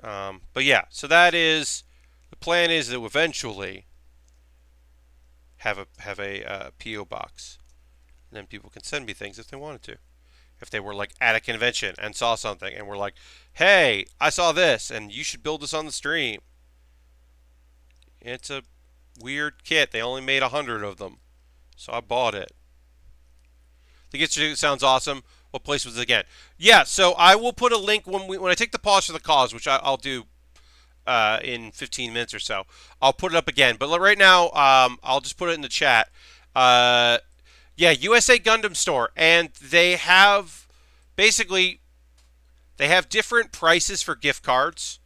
But yeah, so that is the plan, is to eventually have a PO box, and then people can send me things if they wanted to. If they were like at a convention and saw something and were like, "Hey, I saw this, and you should build this on the stream." It's a weird kit. They only made 100 of them, so I bought it. The kit sounds awesome. What place was it again? Yeah, so I will put a link when I take the pause for the cause, which I'll do in 15 minutes or so. I'll put it up again, but right now I'll just put it in the chat. Uh, yeah, USA Gundam store, and they have basically they have different prices for gift cards.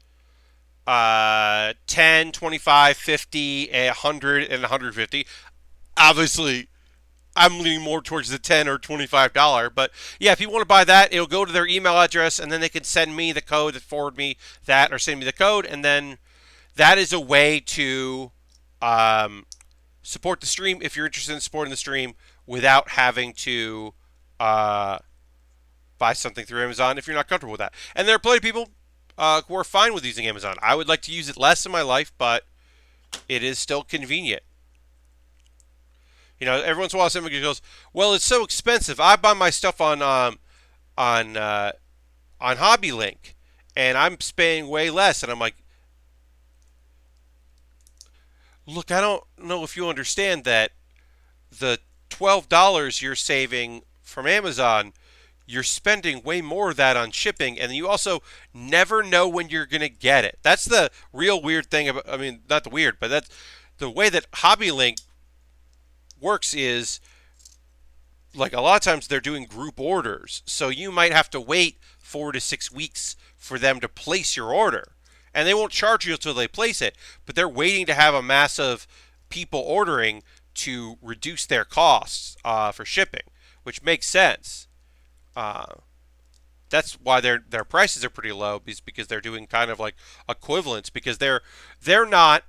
10, 25, 50, 100, and 150. Obviously, I'm leaning more towards the $10 or $25. But yeah, if you want to buy that, it'll go to their email address, and then they can send me the code, forward me that, or send me the code, and then that is a way to support the stream if you're interested in supporting the stream without having to uh, buy something through Amazon if you're not comfortable with that. And there are plenty of people who are fine with using Amazon. I would like to use it less in my life, but it is still convenient. You know, every once in a while somebody goes, "Well, it's so expensive. I buy my stuff on Hobby Link, and I'm paying way less." And I'm like, "Look, I don't know if you understand that the $12 you're saving from Amazon, you're spending way more of that on shipping, and you also never know when you're going to get it." That's the real weird thing about, I mean, not the weird, but that's the way that Hobby Link works is like a lot of times they're doing group orders. So you might have to wait 4 to 6 weeks for them to place your order. And they won't charge you until they place it, but they're waiting to have a mass of people ordering to reduce their costs for shipping, which makes sense. Uh, that's why their prices are pretty low, is because they're doing kind of like equivalents, because they're not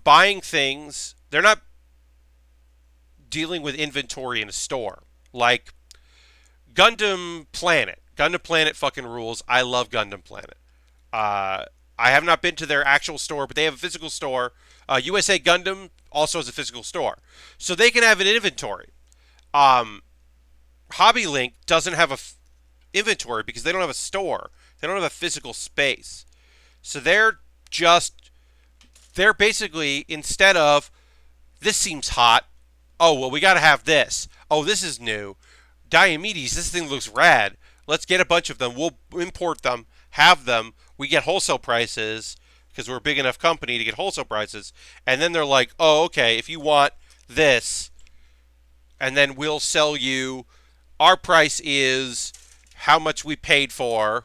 buying things. They're not dealing with inventory in a store like Gundam Planet. Gundam Planet fucking rules. I love Gundam Planet. I have not been to their actual store, but they have a physical store. USA Gundam also has a physical store, so they can have an inventory. Hobby Link doesn't have a inventory because they don't have a store. They don't have a physical space. So they're basically, instead of, "This seems hot. Oh, well, we got to have this. Oh, this is new. Diomedes, this thing looks rad. Let's get a bunch of them. We'll import them, have them. We get wholesale prices because we're a big enough company to get wholesale prices." And then they're like, "Oh, okay, if you want this, and then we'll sell you, our price is how much we paid for,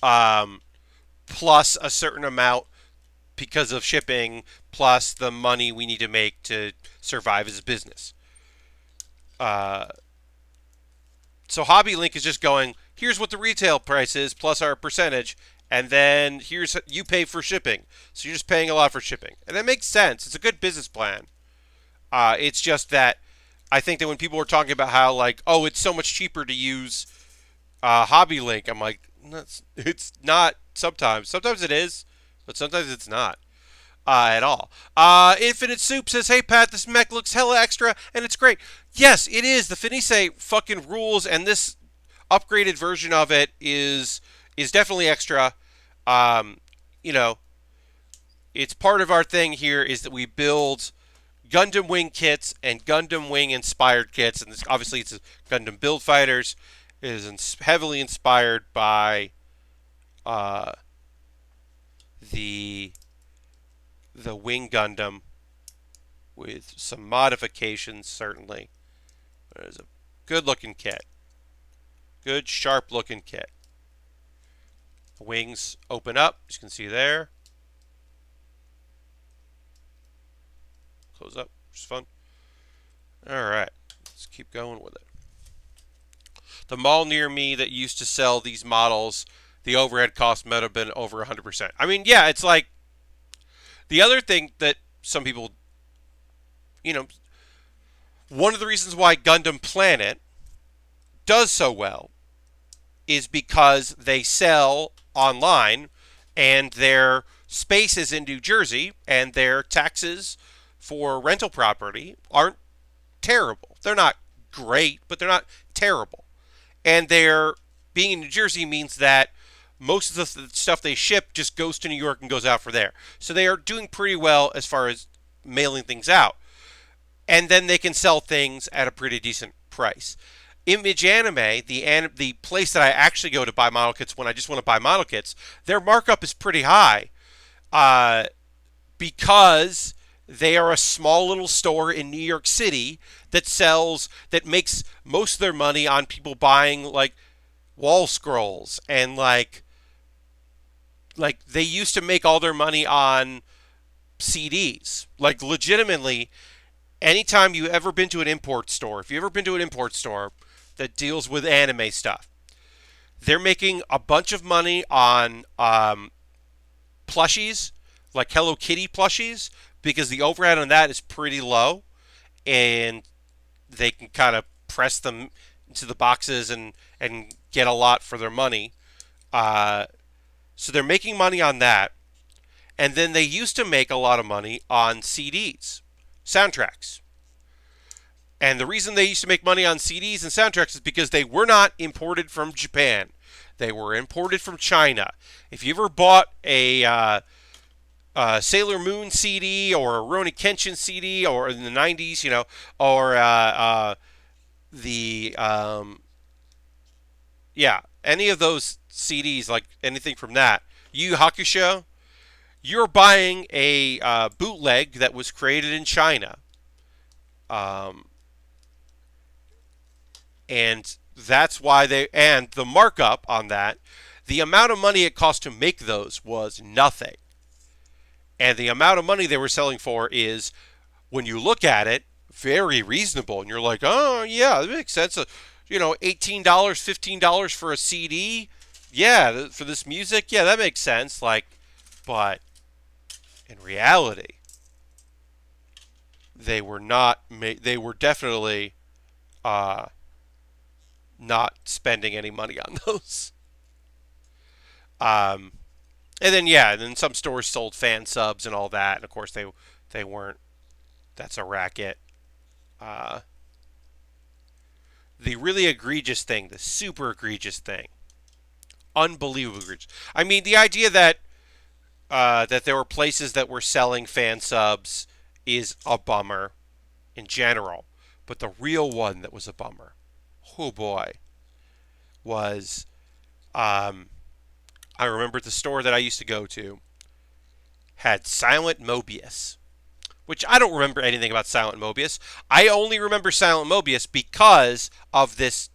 plus a certain amount because of shipping, plus the money we need to make to survive as a business." So Hobby Link is just going, "Here's what the retail price is plus our percentage, and then here's you pay for shipping." So you're just paying a lot for shipping, and that makes sense. It's a good business plan. It's just that I think that when people were talking about how, like, "Oh, it's so much cheaper to use Hobby Link," I'm like, it's not sometimes. Sometimes it is, but sometimes it's not at all. Infinite Soup says, "Hey Pat, this mech looks hella extra and it's great." Yes, it is. The Fenice fucking rules, and this upgraded version of it is definitely extra. You know, it's part of our thing here is that we build Gundam Wing kits and Gundam Wing inspired kits, and obviously it's Gundam Build Fighters. It is heavily inspired by the Wing Gundam, with some modifications, certainly. But it is a good-looking kit. Good, sharp-looking kit. The wings open up, as you can see there. Close up, which is fun. Alright, let's keep going with it. The mall near me that used to sell these models, the overhead cost might have been over 100%. I mean, yeah, it's like, the other thing that some people, you know, one of the reasons why Gundam Planet does so well is because they sell online, and their space is in New Jersey, and their taxes for rental property aren't terrible. They're not great, but they're not terrible. And their being in New Jersey means that most of the stuff they ship just goes to New York and goes out for there. So they are doing pretty well as far as mailing things out. And then they can sell things at a pretty decent price. Image Anime, the place that I actually go to buy model kits when I just want to buy model kits, their markup is pretty high. Uh, because they are a small little store in New York City that makes most of their money on people buying like wall scrolls and like they used to make all their money on CDs. Like legitimately, anytime you ever been to an import store, if you ever been to an import store that deals with anime stuff, they're making a bunch of money on plushies, like Hello Kitty plushies, because the overhead on that is pretty low, and they can kind of press them into the boxes and get a lot for their money. Uh, so they're making money on that, and then they used to make a lot of money on CDs, soundtracks. And the reason they used to make money on CDs and soundtracks is because they were not imported from Japan. They were imported from China. If you ever bought a Sailor Moon CD or a Rurouni Kenshin CD, or in the 90s, or the yeah, any of those CDs, like anything from that, Yu Yu Hakusho, you're buying a bootleg that was created in China, um, and that's why and the markup on that, the amount of money it cost to make those was nothing, and the amount of money they were selling for is, when you look at it, very reasonable, and you're like, oh yeah, that makes sense. $18, $15 for a CD, yeah, for this music, yeah, that makes sense. Like, but in reality, they were not. They were definitely uh, not spending any money on those. Um, and then yeah, and then some stores sold fan subs and all that, and of course they weren't. That's a racket. Uh, the really egregious thing, the super egregious thing, unbelievable egregious. I mean, the idea that there were places that were selling fan subs is a bummer in general. But the real one that was a bummer, oh boy, was I remember the store that I used to go to had Silent Mobius, which I don't remember anything about Silent Mobius. I only remember Silent Mobius because of this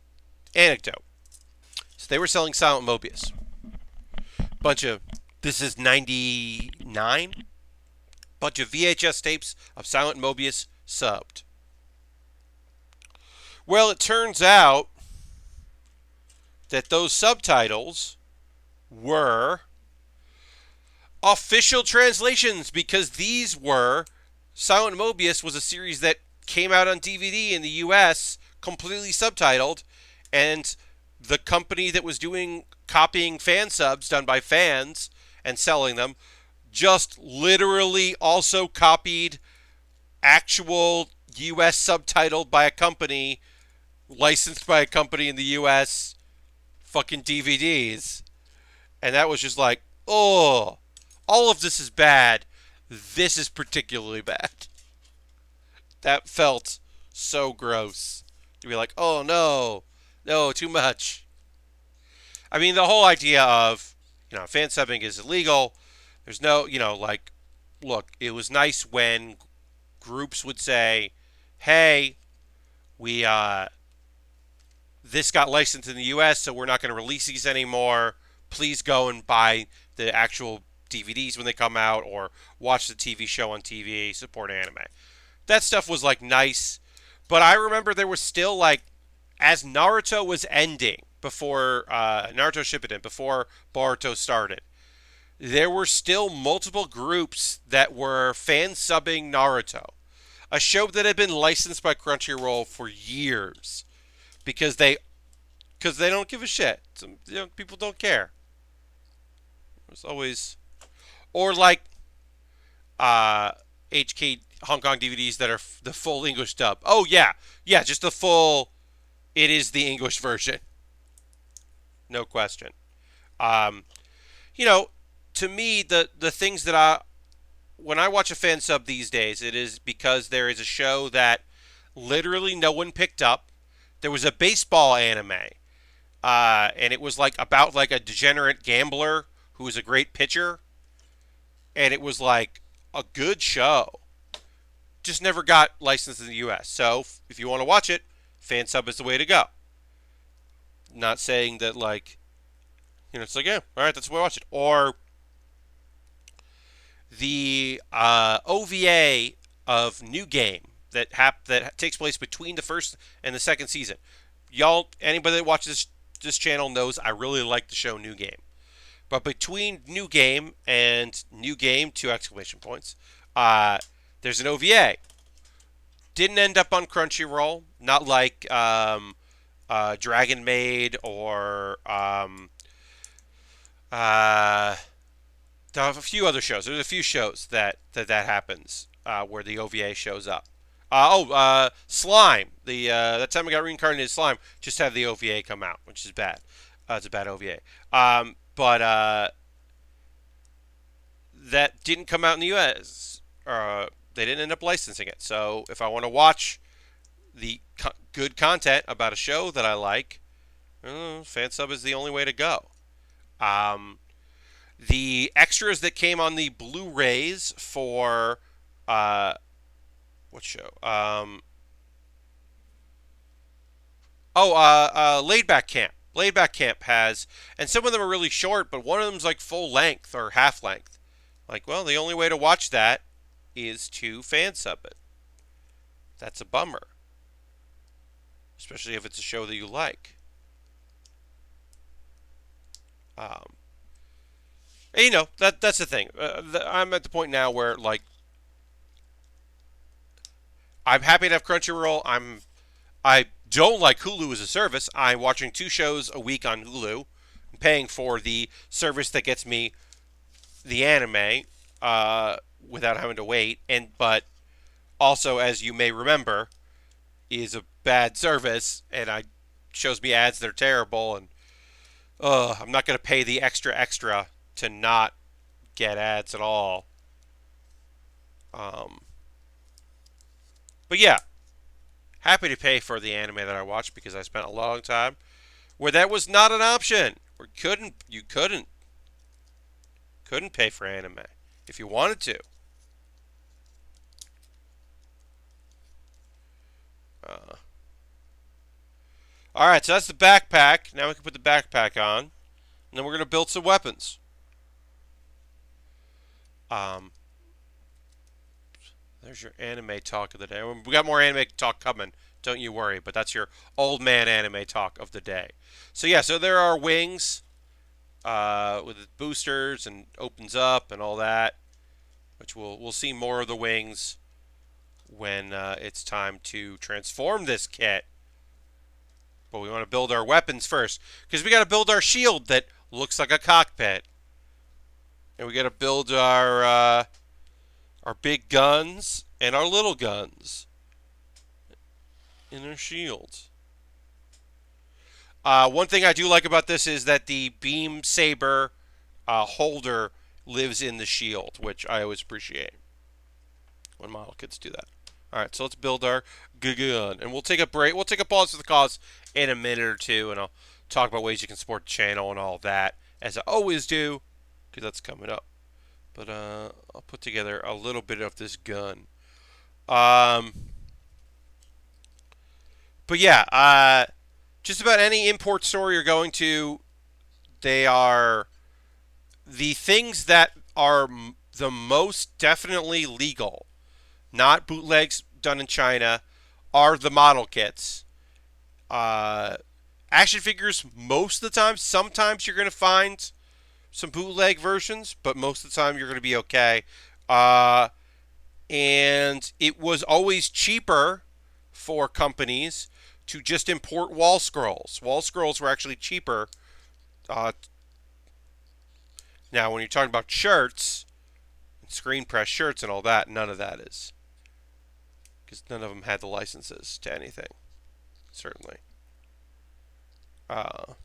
anecdote. So they were selling Silent Mobius. Bunch of, this is 99? Bunch of VHS tapes of Silent Mobius subbed. Well, it turns out that those subtitles were official translations, because these were, Silent Mobius was a series that came out on DVD in the US completely subtitled, and the company that was doing copying fan subs done by fans and selling them just literally also copied actual US subtitled by a company, licensed by a company in the US, fucking DVDs. And that was just like, oh, all of this is bad. This is particularly bad. That felt so gross. To be like, oh no, no, too much. I mean, the whole idea of, fan subbing is illegal. There's no, like, look, it was nice when groups would say, hey, we, this got licensed in the US, so we're not going to release these anymore. Please go and buy the actual DVDs when they come out, or watch the TV show on TV, support anime. That stuff was like nice, but I remember there was still like, as Naruto was ending, before Naruto Shippuden, before Boruto started, there were still multiple groups that were fan subbing Naruto, a show that had been licensed by Crunchyroll for years, because they don't give a shit. People don't care. There's always, or like HK Hong Kong DVDs that are the full English dub. Oh yeah, just the full. It is the English version, no question. Um, to me, the things that when I watch a fan sub these days, it is because there is a show that literally no one picked up, there was a baseball anime, and it was like about like a degenerate gambler who was a great pitcher, and it was like a good show. Just never got licensed in the U.S. So if you want to watch it, fan sub is the way to go. Not saying that like it's like, yeah, all right, that's the way I watch it. Or the OVA of New Game that takes place between the first and the second season. Y'all, anybody that watches this channel knows I really like the show New Game. But between New Game and New Game, two exclamation points, there's an OVA. Didn't end up on Crunchyroll, not like Dragon Maid or a few other shows. There's a few shows that happens where the OVA shows up. Slime. That time I got reincarnated as Slime just had the OVA come out, which is bad. It's a bad OVA. But that didn't come out in the U.S. They didn't end up licensing it. So if I want to watch the good content about a show that I like, fan sub is the only way to go. The extras that came on the Blu-rays for what show? Laid Back Camp. Laid Back Camp has, and some of them are really short, but one of them's like full length or half length. Like, well, the only way to watch that is to fan sub it. That's a bummer, especially if it's a show that you like. And, that's the thing. I'm at the point now where like I'm happy to have Crunchyroll. I don't like Hulu as a service. I'm watching 2 shows a week on Hulu. I'm paying for the service that gets me the anime without having to wait. But also, as you may remember, is a bad service, and shows me ads that are terrible. And I'm not going to pay the extra to not get ads at all. But yeah, happy to pay for the anime that I watched because I spent a long time where that was not an option. Where you couldn't pay for anime if you wanted to. All right, so that's the backpack. Now we can put the backpack on, and then we're gonna build some weapons. There's your anime talk of the day. We got more anime talk coming. Don't you worry. But that's your old man anime talk of the day. So yeah, so there are wings with boosters and opens up and all that, which we'll see more of the wings when it's time to transform this kit. But we want to build our weapons first because we got to build our shield that looks like a cockpit, and we got to build our big guns and our little guns in our shields. One thing I do like about this is that the beam saber holder lives in the shield, which I always appreciate when model kits do that. All right, so let's build our gun, and we'll take a break. We'll take a pause for the cause in a minute or two, and I'll talk about ways you can support the channel and all that, as I always do, because that's coming up. But I'll put together a little bit of this gun. But yeah, just about any import store you're going to, they are the things that are the most definitely legal, not bootlegs done in China, are the model kits. Action figures most of the time. Sometimes you're going to find some bootleg versions, but most of the time you're going to be okay. And it was always cheaper for companies to just import wall scrolls. Wall scrolls were actually cheaper. Now, when you're talking about shirts, screen press shirts and all that, none of that is. Because none of them had the licenses to anything. Certainly. But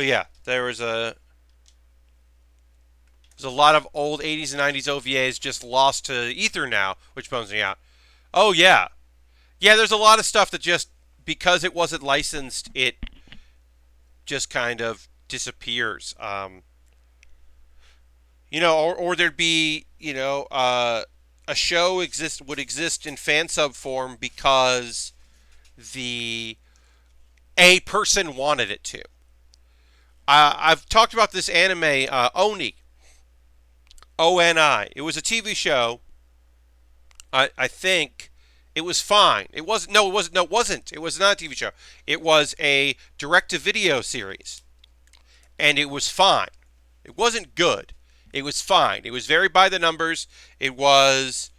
yeah, there's a lot of old 80s and 90s OVAs just lost to ether now, which bums me out. Oh yeah, Yeah, there's a lot of stuff that just because it wasn't licensed, it just kind of disappears. Or there'd be, a show would exist in fan sub form because the a person wanted it to. I've talked about this anime, Oni, ONI. It was a TV show. I think it was fine. It wasn't. No, it wasn't. No, it wasn't. It was not a TV show. It was a direct-to-video series, and it was fine. It wasn't good. It was fine. It was very by the numbers. It was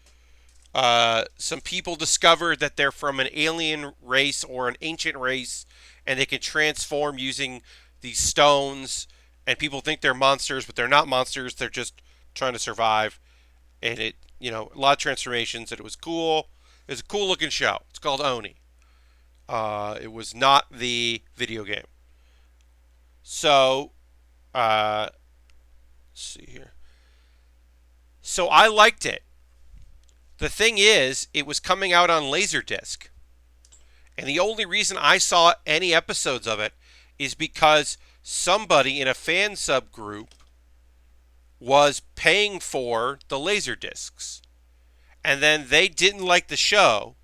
some people discovered that they're from an alien race or an ancient race, and they can transform using these stones. And people think they're monsters, but they're not monsters. They're just trying to survive. And a lot of transformations. And it was cool. It was a cool looking show. It's called Oni. It was not the video game. So, let's see here. So I liked it. The thing is, it was coming out on Laserdisc. And the only reason I saw any episodes of it is because somebody in a fan subgroup was paying for the Laserdiscs. And then they didn't like the show,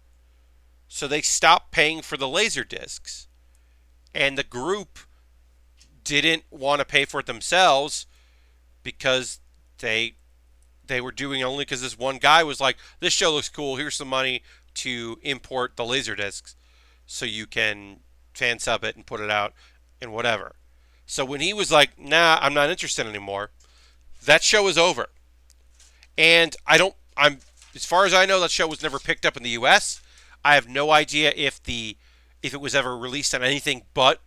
so they stopped paying for the Laserdiscs. And the group didn't want to pay for it themselves because they were doing it only because this one guy was like, this show looks cool, here's some money to import the laser discs so you can fan sub it and put it out and whatever. So when he was like, nah, I'm not interested anymore, that show is over. And as far as I know, that show was never picked up in the US. I have no idea if it was ever released on anything but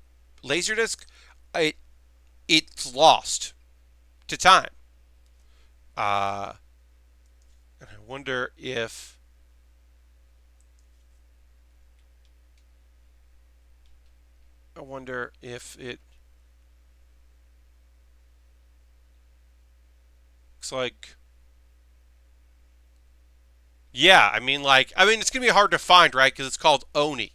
Laserdisc. It's lost to time. And I wonder if it looks like. Yeah, it's gonna be hard to find, right? Because it's called Oni,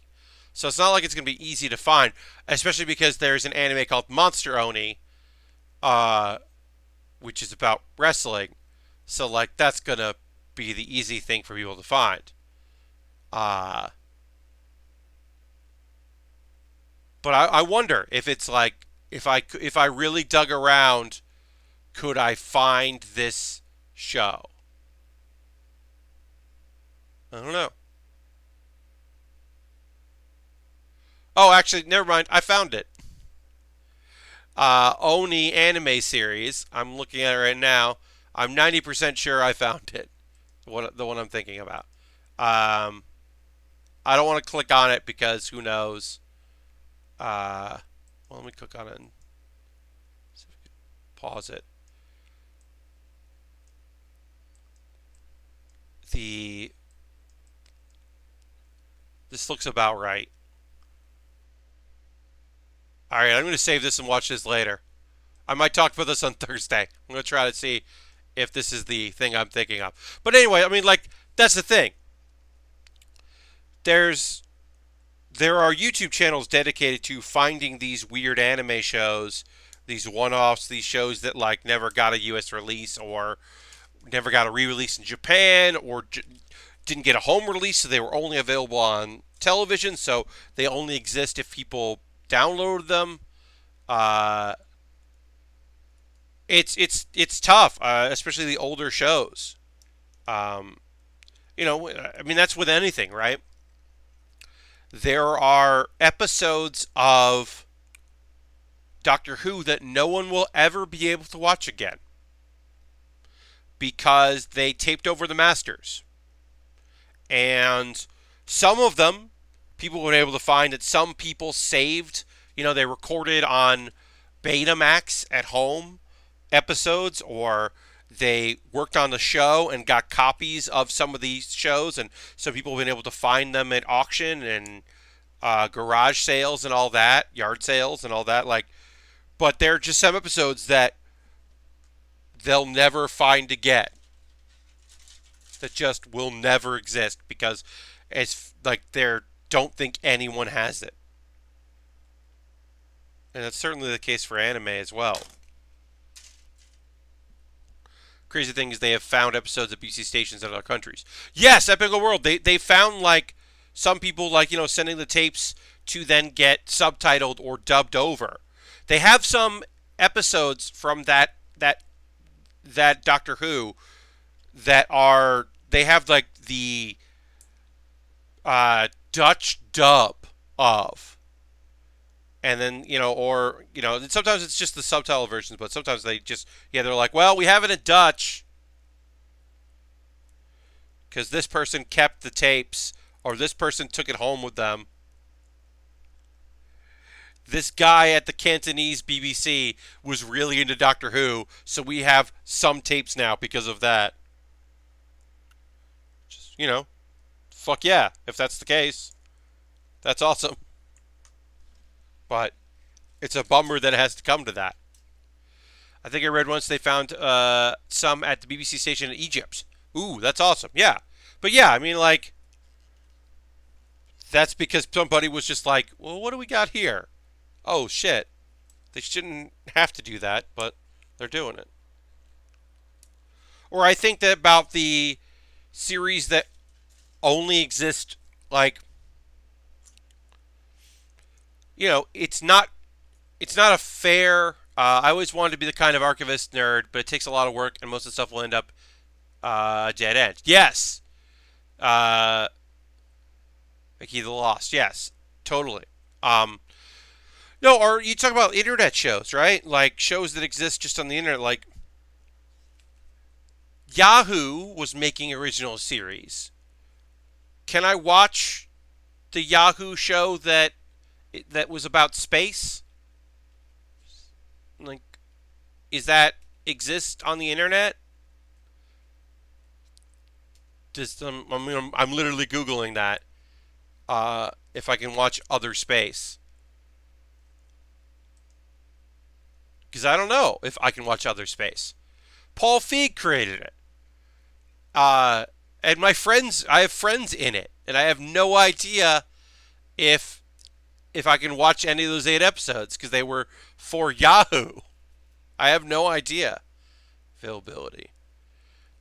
so it's not like it's gonna be easy to find, especially because there's an anime called Monster Oni, uh, which is about wrestling. So like that's gonna be the easy thing for people to find. Uh, but I wonder if it's like if I really dug around, could I find this show? I don't know. Oh, actually, never mind. I found it. Oni anime series. I'm looking at it right now. I'm 90% sure I found it. The one I'm thinking about. Um, I don't want to click on it because who knows. Well, let me click on it and pause it. The This looks about right. All right, I'm going to save this and watch this later. I might talk about this on Thursday. I'm going to try to see if this is the thing I'm thinking of. But anyway, that's the thing. There's there are YouTube channels dedicated to finding these weird anime shows, these one-offs, these shows that like never got a US release or never got a re-release in Japan or didn't get a home release, so they were only available on television, so they only exist if people download them. Uh, it's tough, especially the older shows. Um, that's with anything, right? There are episodes of Doctor Who that no one will ever be able to watch again because they taped over the masters. And some of them, people were able to find that some people saved, they recorded on Betamax at home episodes, or they worked on the show and got copies of some of these shows, and so people have been able to find them at auction and garage sales and all that, yard sales and all that. But they're just some episodes that they'll never find again, that just will never exist because as like they don't think anyone has it. And that's certainly the case for anime as well. Crazy thing is they have found episodes of BC stations in other countries. Yes, Epical World. They found like some people like sending the tapes to then get subtitled or dubbed over. They have some episodes from that Doctor Who that are they have like the Dutch dub of, and then or sometimes it's just the subtitle versions, but sometimes they just they're like, well, we have it in Dutch because this person kept the tapes or this person took it home with them. This guy at the Cantonese BBC was really into Doctor Who, so we have some tapes now because of that. Just, fuck yeah, if that's the case. That's awesome. But it's a bummer that it has to come to that. I think I read once they found some at the BBC station in Egypt. Ooh, that's awesome. Yeah. But yeah, I mean, like, that's because somebody was just like, well, what do we got here? Oh, shit. They shouldn't have to do that, but they're doing it. Or I think that about the series that only exist, like, it's not a fair. I always wanted to be the kind of archivist nerd, but it takes a lot of work, and most of the stuff will end up dead end. Yes, Key to the Lost. Yes, totally. No, or you talk about internet shows, right? Like shows that exist just on the internet. Like Yahoo was making original series. Can I watch the Yahoo show that was about space? Like, is that exist on the internet? I'm literally Googling that. If I can watch Other Space. Because I don't know if I can watch Other Space. Paul Feig created it. And I have friends in it. And I have no idea if I can watch any of those 8 episodes because they were for Yahoo. I have no idea. Availability.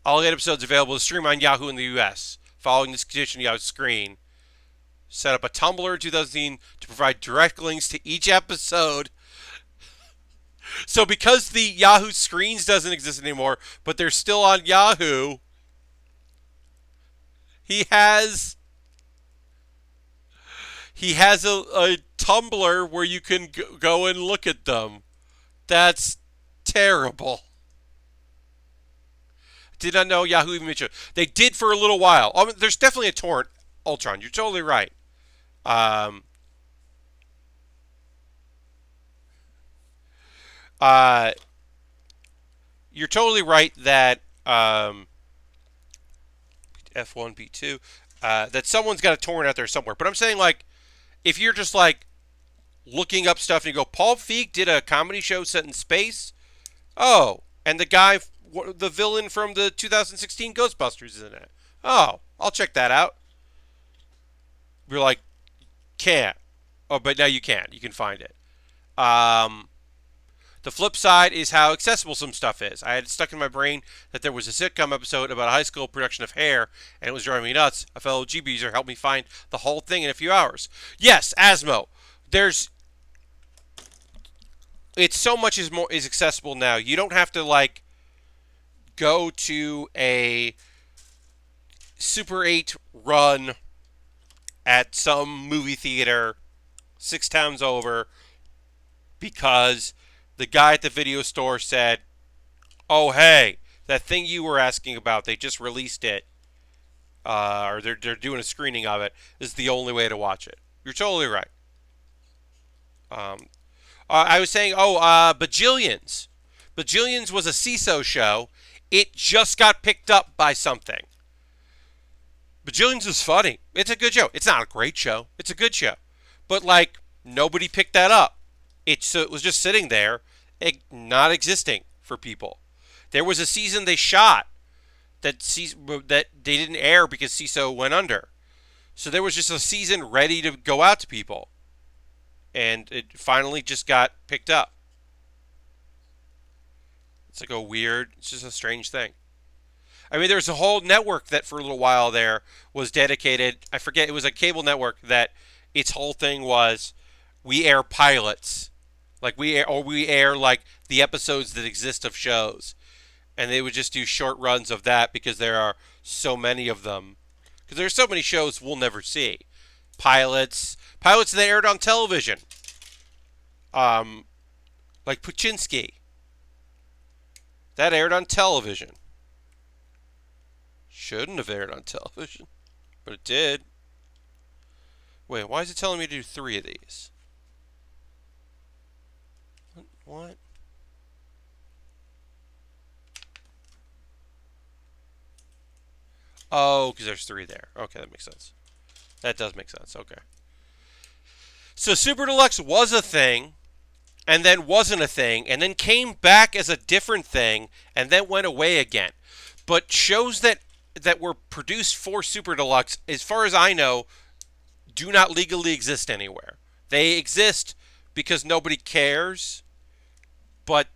All 8 episodes available to stream on Yahoo in the U.S. Following this condition, Yahoo's screen set up a Tumblr in 2018 to provide direct links to each episode. So because the Yahoo screens doesn't exist anymore, but they're still on Yahoo, he has a Tumblr where you can go and look at them. That's terrible. Did not know Yahoo even mentioned it. They did for a little while. There's definitely a torrent, Ultron. You're totally right. You're totally right that F1, P2, that someone's got a torrent out there somewhere. But I'm saying, like, if you're just, like, looking up stuff and you go, Paul Feig did a comedy show set in space? Oh, and the villain from the 2016 Ghostbusters is in it. Oh, I'll check that out. You're like, can't. Oh, but now you can. You can find it. The flip side is how accessible some stuff is. I had stuck in my brain that there was a sitcom episode about a high school production of Hair, and it was driving me nuts. A fellow GB user helped me find the whole thing in a few hours. Yes, Asmo. It's so much is accessible now. You don't have to like go to a Super 8 run at some movie theater 6 times over because the guy at the video store said, oh, hey, that thing you were asking about, they just released it, or they're doing a screening of it. This is the only way to watch it. You're totally right. I was saying, Bajillions. Bajillions was a CISO show. It just got picked up by something. Bajillions is funny. It's a good show. It's not a great show. It's a good show. But, like, nobody picked that up. It was just sitting there, not existing for people. There was a season they shot that they didn't air because CISO went under. So there was just a season ready to go out to people, and it finally just got picked up. It's like it's just a strange thing. I mean, there's a whole network that for a little while there was dedicated. I forget, it was a cable network that its whole thing was we air pilots. Like we air like the episodes that exist of shows. And they would just do short runs of that because there are so many of them. Because there's so many shows we'll never see. Pilots that aired on television. Like Puchinsky. That aired on television. Shouldn't have aired on television, but it did. Wait, why is it telling me to do 3 of these? What? Oh, because there's 3 there. Okay, that makes sense. That does make sense. Okay. So Super Deluxe was a thing, and then wasn't a thing, and then came back as a different thing, and then went away again. But shows that were produced for Super Deluxe, as far as I know, do not legally exist anywhere. They exist because nobody cares, but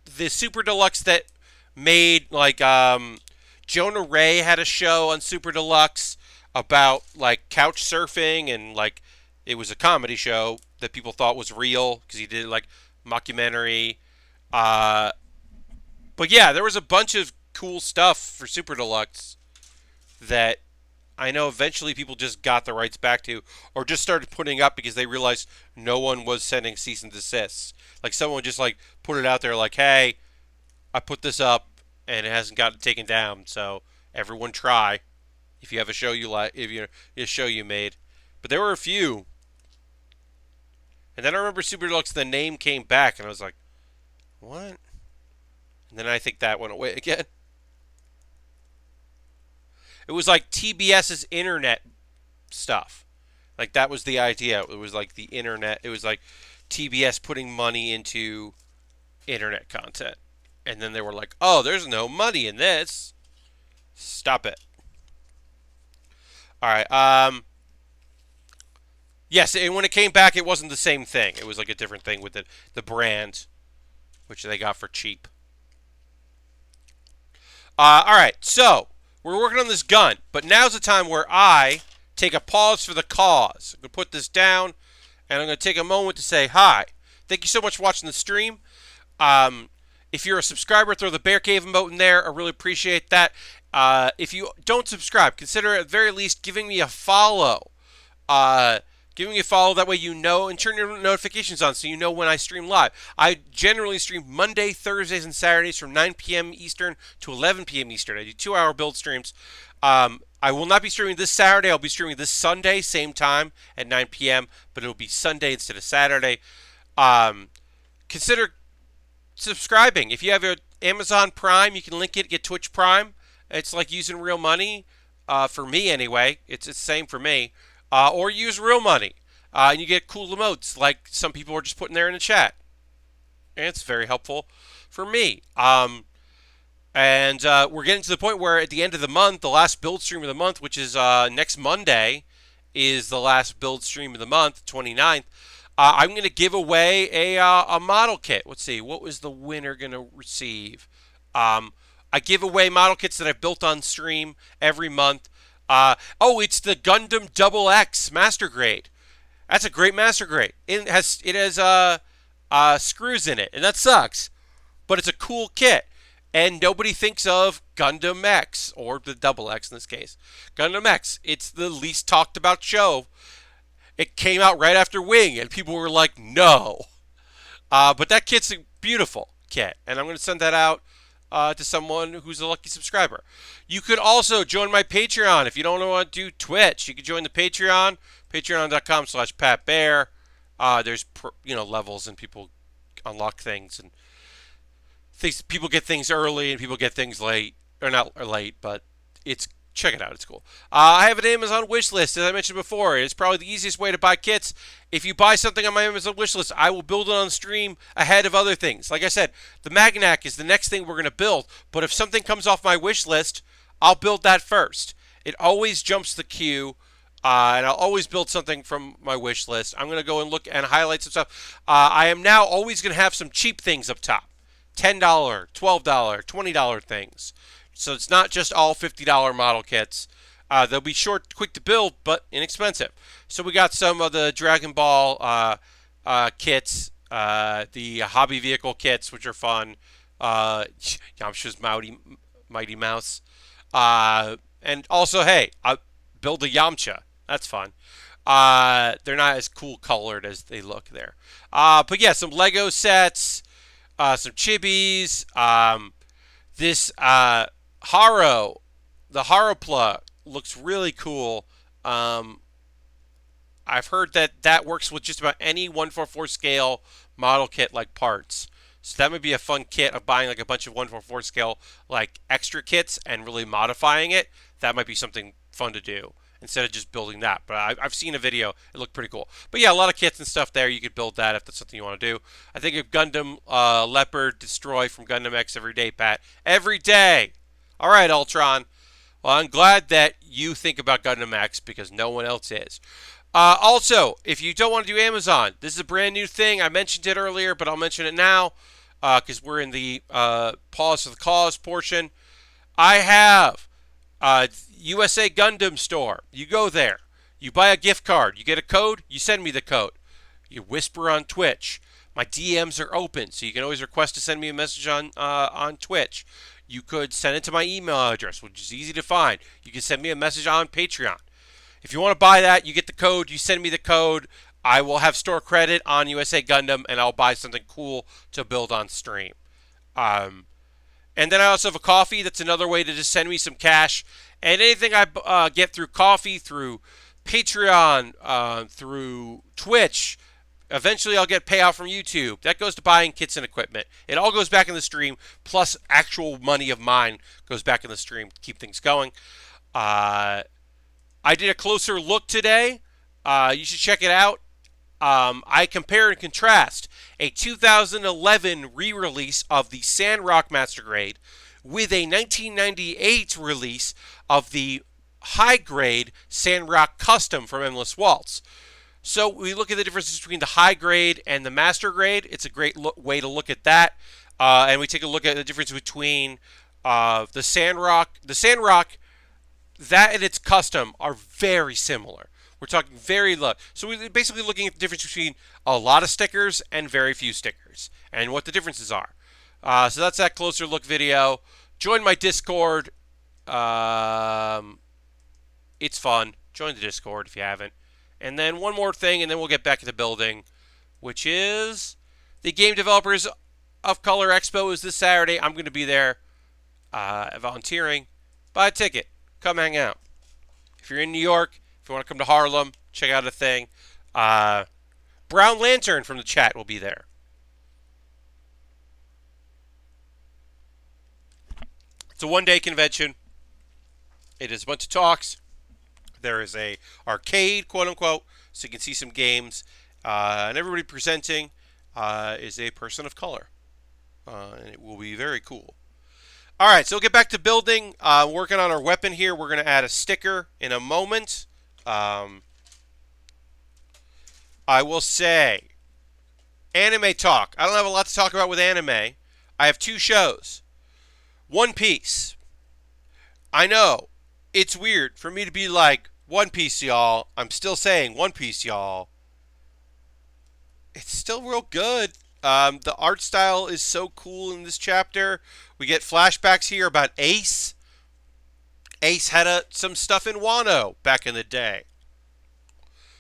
the Super Deluxe that made, like, Jonah Ray had a show on Super Deluxe about, like, couch surfing, and, like, it was a comedy show that people thought was real because he did, like, mockumentary. But yeah, there was a bunch of cool stuff for Super Deluxe that I know eventually people just got the rights back to, or just started putting up because they realized no one was sending cease and desists. Like, someone just, like, put it out there like, hey, I put this up and it hasn't gotten taken down, so everyone try if you have a show you like, if you a show you made. But there were a few. And then I remember Super Deluxe, the name came back, and I was like, what? And then I think that went away again. It was like TBS's internet stuff. Like, that was the idea. It was like the internet. It was like TBS putting money into internet content. And then they were like, oh, there's no money in this. Stop it. All right. Yes, and when it came back, it wasn't the same thing. It was like a different thing with the brand, which they got for cheap. All right, so we're working on this gun, but now's the time where I take a pause for the cause. I'm going to put this down, and I'm going to take a moment to say hi. Thank you so much for watching the stream. If you're a subscriber, throw the Bear Cave emote in there. I really appreciate that. If you don't subscribe, consider at the very least giving me a follow. Giving me a follow, that way you know, and turn your notifications on so you know when I stream live. I generally stream Monday, Thursdays, and Saturdays from 9 p.m. Eastern to 11 p.m. Eastern. I do 2-hour build streams. I will not be streaming this Saturday. I'll be streaming this Sunday, same time at 9 p.m., but it'll be Sunday instead of Saturday. Consider subscribing. If you have your Amazon Prime, you can link it, get Twitch Prime. It's like using real money, for me anyway. It's the same for me. Or use real money. And you get cool emotes like some people are just putting there in the chat. And it's very helpful for me. And we're getting to the point where at the end of the month, the last build stream of the month, which is next Monday, is the last build stream of the month, 29th. I'm going to give away a model kit. Let's see, what was the winner going to receive? I give away model kits that I've built on stream every month. It's the Gundam Double X Master Grade. That's a great Master Grade. It has screws in it, and that sucks. But it's a cool kit, and nobody thinks of Gundam X, or the Double X in this case. Gundam X. It's the least talked about show. It came out right after Wing, and people were like, no. But that kit's a beautiful kit, and I'm going to send that out to someone who's a lucky subscriber. You could also join my Patreon. If you don't want to do Twitch, you can join the Patreon, patreon.com/PatBear. There's levels, and people unlock things, and people get things early and people get things late, or not late, but check it out. It's cool. I have an Amazon wish list, as I mentioned before. It's probably the easiest way to buy kits. If you buy something on my Amazon wish list, I will build it on stream ahead of other things. Like I said, the Magnac is the next thing we're going to build. But if something comes off my wish list, I'll build that first. It always jumps the queue. And I'll always build something from my wish list. I'm going to go and look and highlight some stuff. I am now always going to have some cheap things up top. $10, $12, $20 things. So it's not just all $50 model kits. They'll be short, quick to build, but inexpensive. So we got some of the Dragon Ball kits, the hobby vehicle kits, which are fun. Yamcha's Mighty Mouse. And also, hey, build a Yamcha. That's fun. They're not as cool colored as they look there. But yeah, some Lego sets, some chibis. This Haro, the Haropla looks really cool. I've heard that works with just about any 144 scale model kit like parts. So that would be a fun kit of buying like a bunch of 144 scale like extra kits and really modifying it. That might be something fun to do instead of just building that. But I've seen a video. It looked pretty cool. But yeah, a lot of kits and stuff there. You could build that if that's something you want to do. I think of Gundam Leopard Destroy from Gundam X every day, Pat. Every day. All right, Ultron. Well, I'm glad that you think about Gundam X because no one else is. Also, if you don't want to do Amazon, this is a brand new thing. I mentioned it earlier, but I'll mention it now because we're in the pause for the cause portion. I have USA Gundam store. You go there. You buy a gift card. You get a code. You send me the code. You whisper on Twitch. My DMs are open, so you can always request to send me a message on Twitch. You could send it to my email address, which is easy to find. You can send me a message on Patreon. If you want to buy that, you get the code. You send me the code. I will have store credit on USA Gundam, and I'll buy something cool to build on stream. And then I also have a coffee. That's another way to just send me some cash. And anything I get through coffee, through Patreon, through Twitch, eventually I'll get payout from YouTube. That goes to buying kits and equipment. It all goes back in the stream, plus actual money of mine goes back in the stream to keep things going. I did a closer look today. You should check it out. I compare and contrast a 2011 re-release of the Sandrock Master Grade with a 1998 release of the high-grade Sandrock Custom from Endless Waltz. So we look at the differences between the high grade and the master grade. It's a great way to look at that. And we take a look at the difference between the Sandrock. The Sandrock, that and its custom are very similar. We're talking very low. So we're basically looking at the difference between a lot of stickers and very few stickers and what the differences are. So that's that closer look video. Join my Discord. It's fun. Join the Discord if you haven't. And then one more thing, and then we'll get back to the building, which is the Game Developers of Color Expo is this Saturday. I'm going to be there volunteering. Buy a ticket. Come hang out. If you're in New York, if you want to come to Harlem, check out a thing. Brown Lantern from the chat will be there. It's a one-day convention. It is a bunch of talks. There is a arcade, quote-unquote, so you can see some games. And everybody presenting is a person of color. And it will be very cool. All right, so we'll get back to building. Working on our weapon here. We're going to add a sticker in a moment. I will say, anime talk. I don't have a lot to talk about with anime. I have two shows. One Piece. I know, it's weird for me to be like, One Piece, y'all. I'm still saying One Piece, y'all. It's still real good. The art style is so cool in this chapter. We get flashbacks here about Ace. Ace had some stuff in Wano back in the day.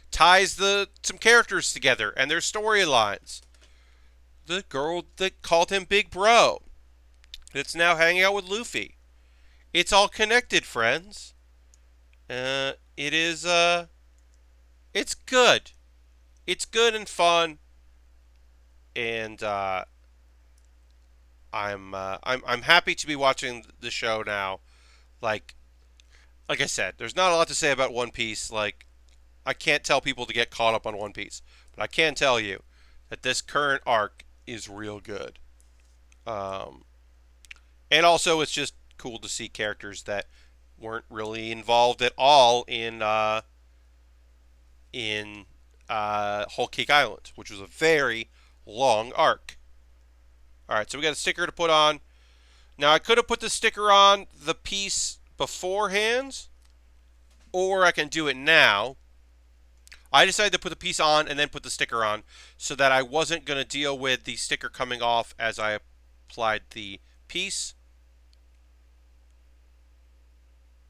Ties some characters together and their storylines. The girl that called him Big Bro, that's now hanging out with Luffy. It's all connected, friends. It is. It's good. It's good and fun. And I'm happy to be watching the show now. Like I said, there's not a lot to say about One Piece. Like, I can't tell people to get caught up on One Piece, but I can tell you that this current arc is real good. And also, it's just cool to see characters that weren't really involved at all in Whole Cake Island, which was a very long arc. All right, so we got a sticker to put on. Now I could have put the sticker on the piece beforehand, or I can do it now. I decided to put the piece on and then put the sticker on so that I wasn't going to deal with the sticker coming off as I applied the piece.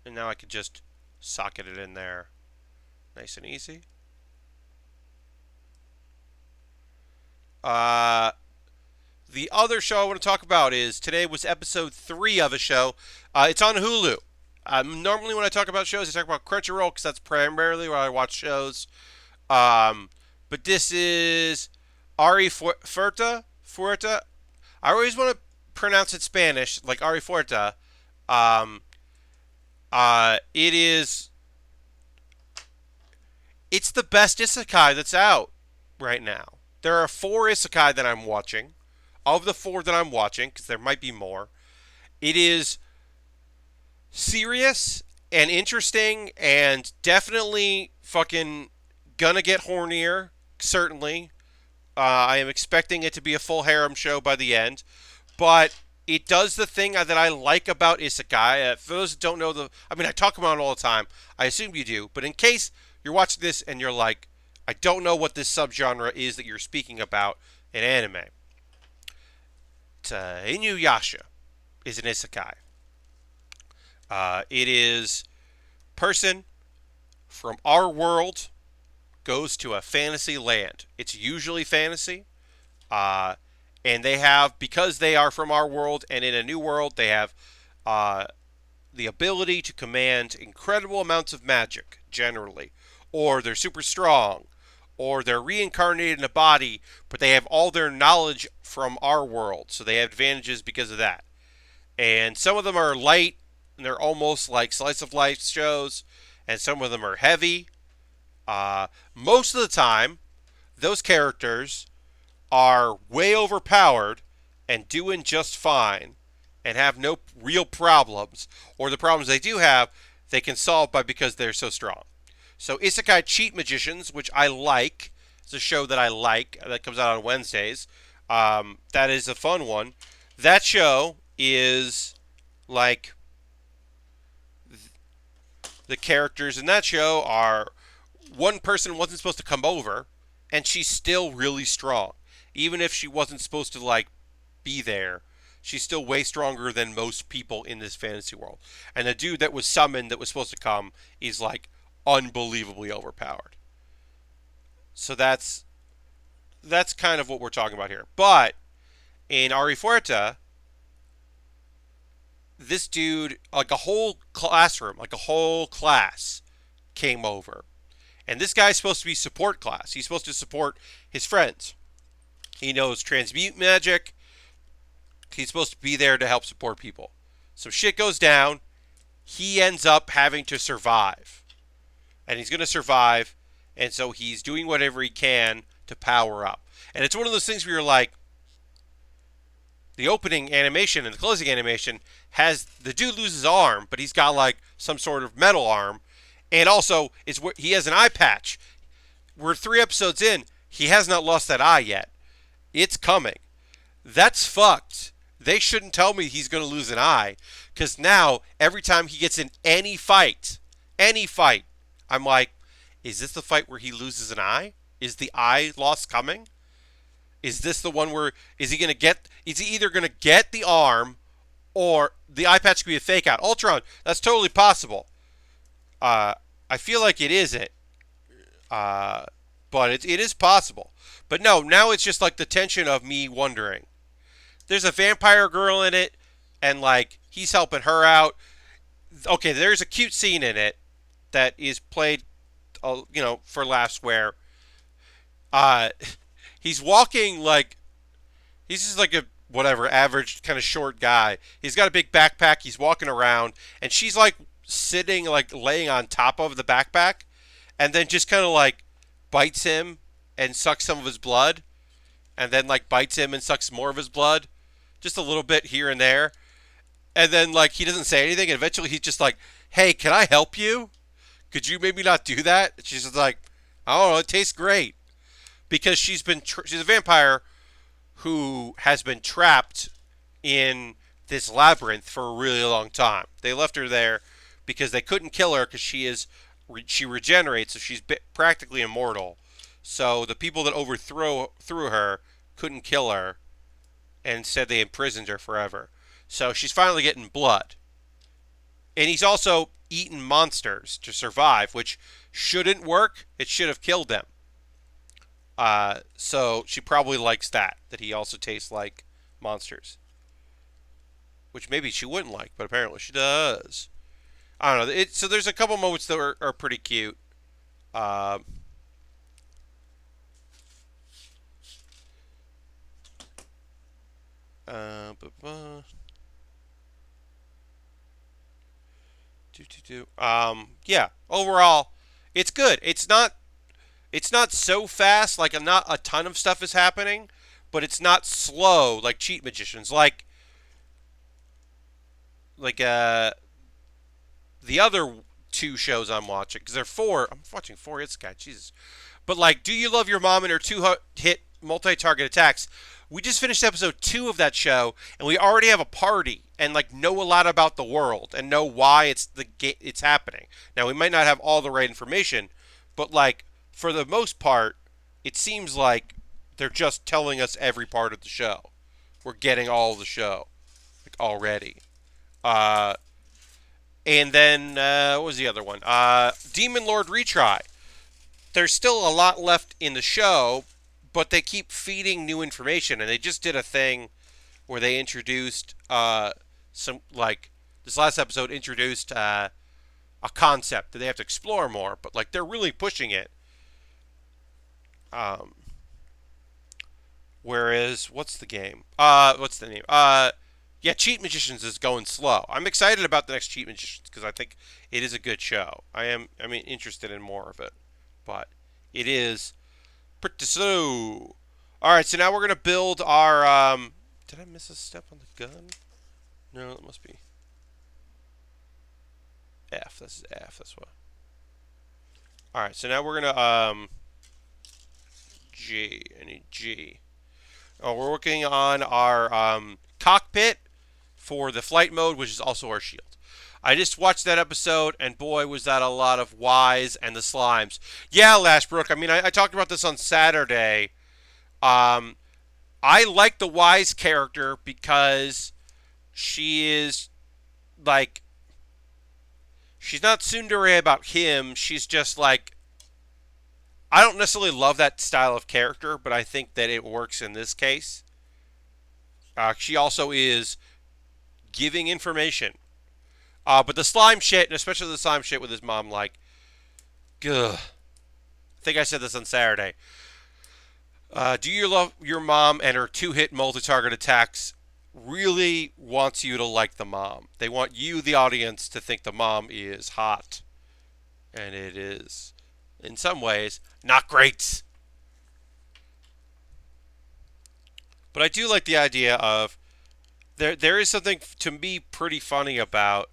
And now I can just socket it in there nice and easy. The other show I want to talk about is today was episode 3 of a show. It's on Hulu. Normally when I talk about shows, I talk about Crunchyroll because that's primarily where I watch shows. But this is Arifureta. Fuerta. I always want to pronounce it Spanish, like Arifureta. Um, it is. It's the best isekai that's out right now. There are 4 isekai that I'm watching. Of the 4 that I'm watching, because there might be more, it is serious and interesting and definitely fucking gonna get hornier, certainly. I am expecting it to be a full harem show by the end, but it does the thing that I like about isekai. For those who don't know I talk about it all the time. I assume you do, but in case you're watching this and you're like, I don't know what this subgenre is that you're speaking about in anime. Inuyasha is an isekai. It is person from our world goes to a fantasy land. It's usually fantasy. And they have, because they are from our world and in a new world, they have the ability to command incredible amounts of magic, generally. Or they're super strong. Or they're reincarnated in a body, but they have all their knowledge from our world. So they have advantages because of that. And some of them are light, and they're almost like slice of life shows. And some of them are heavy. Most of the time, those characters are way overpowered and doing just fine and have no real problems. Or the problems they do have, they can solve because they're so strong. So Isekai Cheat Magicians, which I like, it's a show that I like that comes out on Wednesdays. That is a fun one. That show is like the characters in that show are one person wasn't supposed to come over, and she's still really strong, even if she wasn't supposed to like be there. She's still way stronger than most people in this fantasy world. And the dude that was summoned that was supposed to come is like unbelievably overpowered. So that's kind of what we're talking about here. But in Arifureta, this dude, like a whole classroom, like a whole class came over. And this guy's supposed to be support class. He's supposed to support his friends. He knows transmute magic. He's supposed to be there to help support people. So shit goes down. He ends up having to survive. And he's going to survive. And so he's doing whatever he can to power up. And it's one of those things where you're like, the opening animation and the closing animation has the dude lose his arm, but he's got like some sort of metal arm. And also, he has an eye patch. We're 3 episodes in. He has not lost that eye yet. It's coming. That's fucked. They shouldn't tell me he's going to lose an eye. Because now, every time he gets in any fight, I'm like, is this the fight where he loses an eye? Is the eye loss coming? Is this the one where, is he either going to get the arm, or the eye patch could be a fake out? Ultron, that's totally possible. I feel like it isn't. But it is possible. But no, now it's just like the tension of me wondering. There's a vampire girl in it, and like he's helping her out. Okay, there's a cute scene in it that is played, for laughs where he's walking like he's just like a whatever average kind of short guy. He's got a big backpack. He's walking around, and she's like sitting like laying on top of the backpack, and then just kind of like bites him and sucks some of his blood, and then like bites him and sucks more of his blood, just a little bit here and there, and then like he doesn't say anything, and eventually he just like hey, can I help you? Could you maybe not do that? She's just like, I don't know, it tastes great. Because she's a vampire who has been trapped in this labyrinth for a really long time. They left her there because they couldn't kill her because she regenerates, so she's practically immortal. So the people that threw her couldn't kill her, and instead they imprisoned her forever. So she's finally getting blood, and he's also eaten monsters to survive, which shouldn't work. It should have killed them. So she probably likes that he also tastes like monsters, which maybe she wouldn't like, but apparently she does. I don't know. So there's a couple moments that are pretty cute. Uh, uh, bu- bu- yeah. Overall, it's good. It's not so fast. Like not a ton of stuff is happening, but it's not slow like Cheat Magicians. Like the other two shows I'm watching because they're four. I'm watching four. It's guy. Jesus. But like, Do You Love Your Mom and Her Two-Hit Multi-Target Attacks? We just finished episode 2 of that show, and we already have a party and like know a lot about the world and know why it's happening. Now we might not have all the right information, but like for the most part, it seems like they're just telling us every part of the show. We're getting all of the show like already. Uh, and then what was the other one? Demon Lord Retry. There's still a lot left in the show, but they keep feeding new information, and they just did a thing where they introduced some like this last episode introduced a concept that they have to explore more, but like they're really pushing it. Um, Whereas what's the game? What's the name? Yeah, Cheat Magicians is going slow. I'm excited about the next Cheat Magicians because I think it is a good show. I mean, interested in more of it, but it is pretty slow. All right, so now we're gonna build our. Did I miss a step on the gun? No, that must be F. This is F. That's what. All right, so now we're gonna G. I need G. Oh, we're working on our cockpit for the flight mode, which is also our shield. I just watched that episode, and boy, was that a lot of Wise and the slimes. Yeah, Lashbrook. I mean, I talked about this on Saturday. Um, I like the Wise character because she is like she's not tsundere about him. She's just like I don't necessarily love that style of character, but I think that it works in this case. She also is giving information. But the slime shit, and especially the slime shit with his mom, like, ugh. I think I said this on Saturday. Do You Love Your Mom and Her Two-Hit Multi-Target Attacks really wants you to like the mom. They want you, the audience, to think the mom is hot. And it is, in some ways, not great. But I do like the idea of there is something to me pretty funny about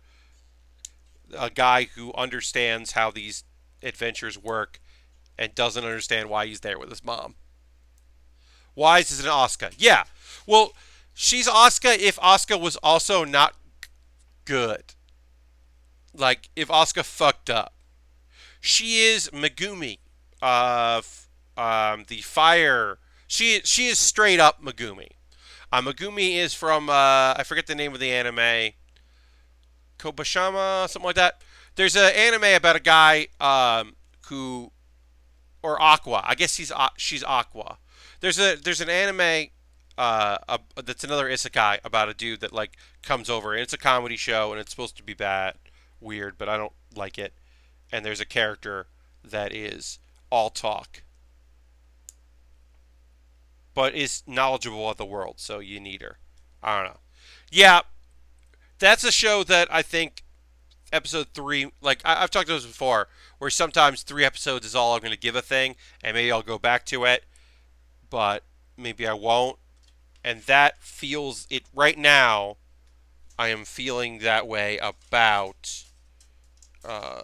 a guy who understands how these adventures work and doesn't understand why he's there with his mom. Wise is an Asuka. Yeah. Well, she's Asuka if Asuka was also not good. Like, if Asuka fucked up. She is Megumi. The fire. She is straight up Megumi. Megumi is from, I forget the name of the anime. Kobashama, something like that. There's an anime about a guy who, or Aqua. I guess she's Aqua. There's an anime that's another isekai about a dude that like comes over and it's a comedy show and it's supposed to be weird, but I don't like it. And there's a character that is all talk, but is knowledgeable of the world, so you need her. I don't know. Yeah, that's a show that I think episode 3, like I've talked about this before, where sometimes 3 episodes is all I'm going to give a thing, and maybe I'll go back to it, but maybe I won't. And that feels it right now. I am feeling that way about Uh,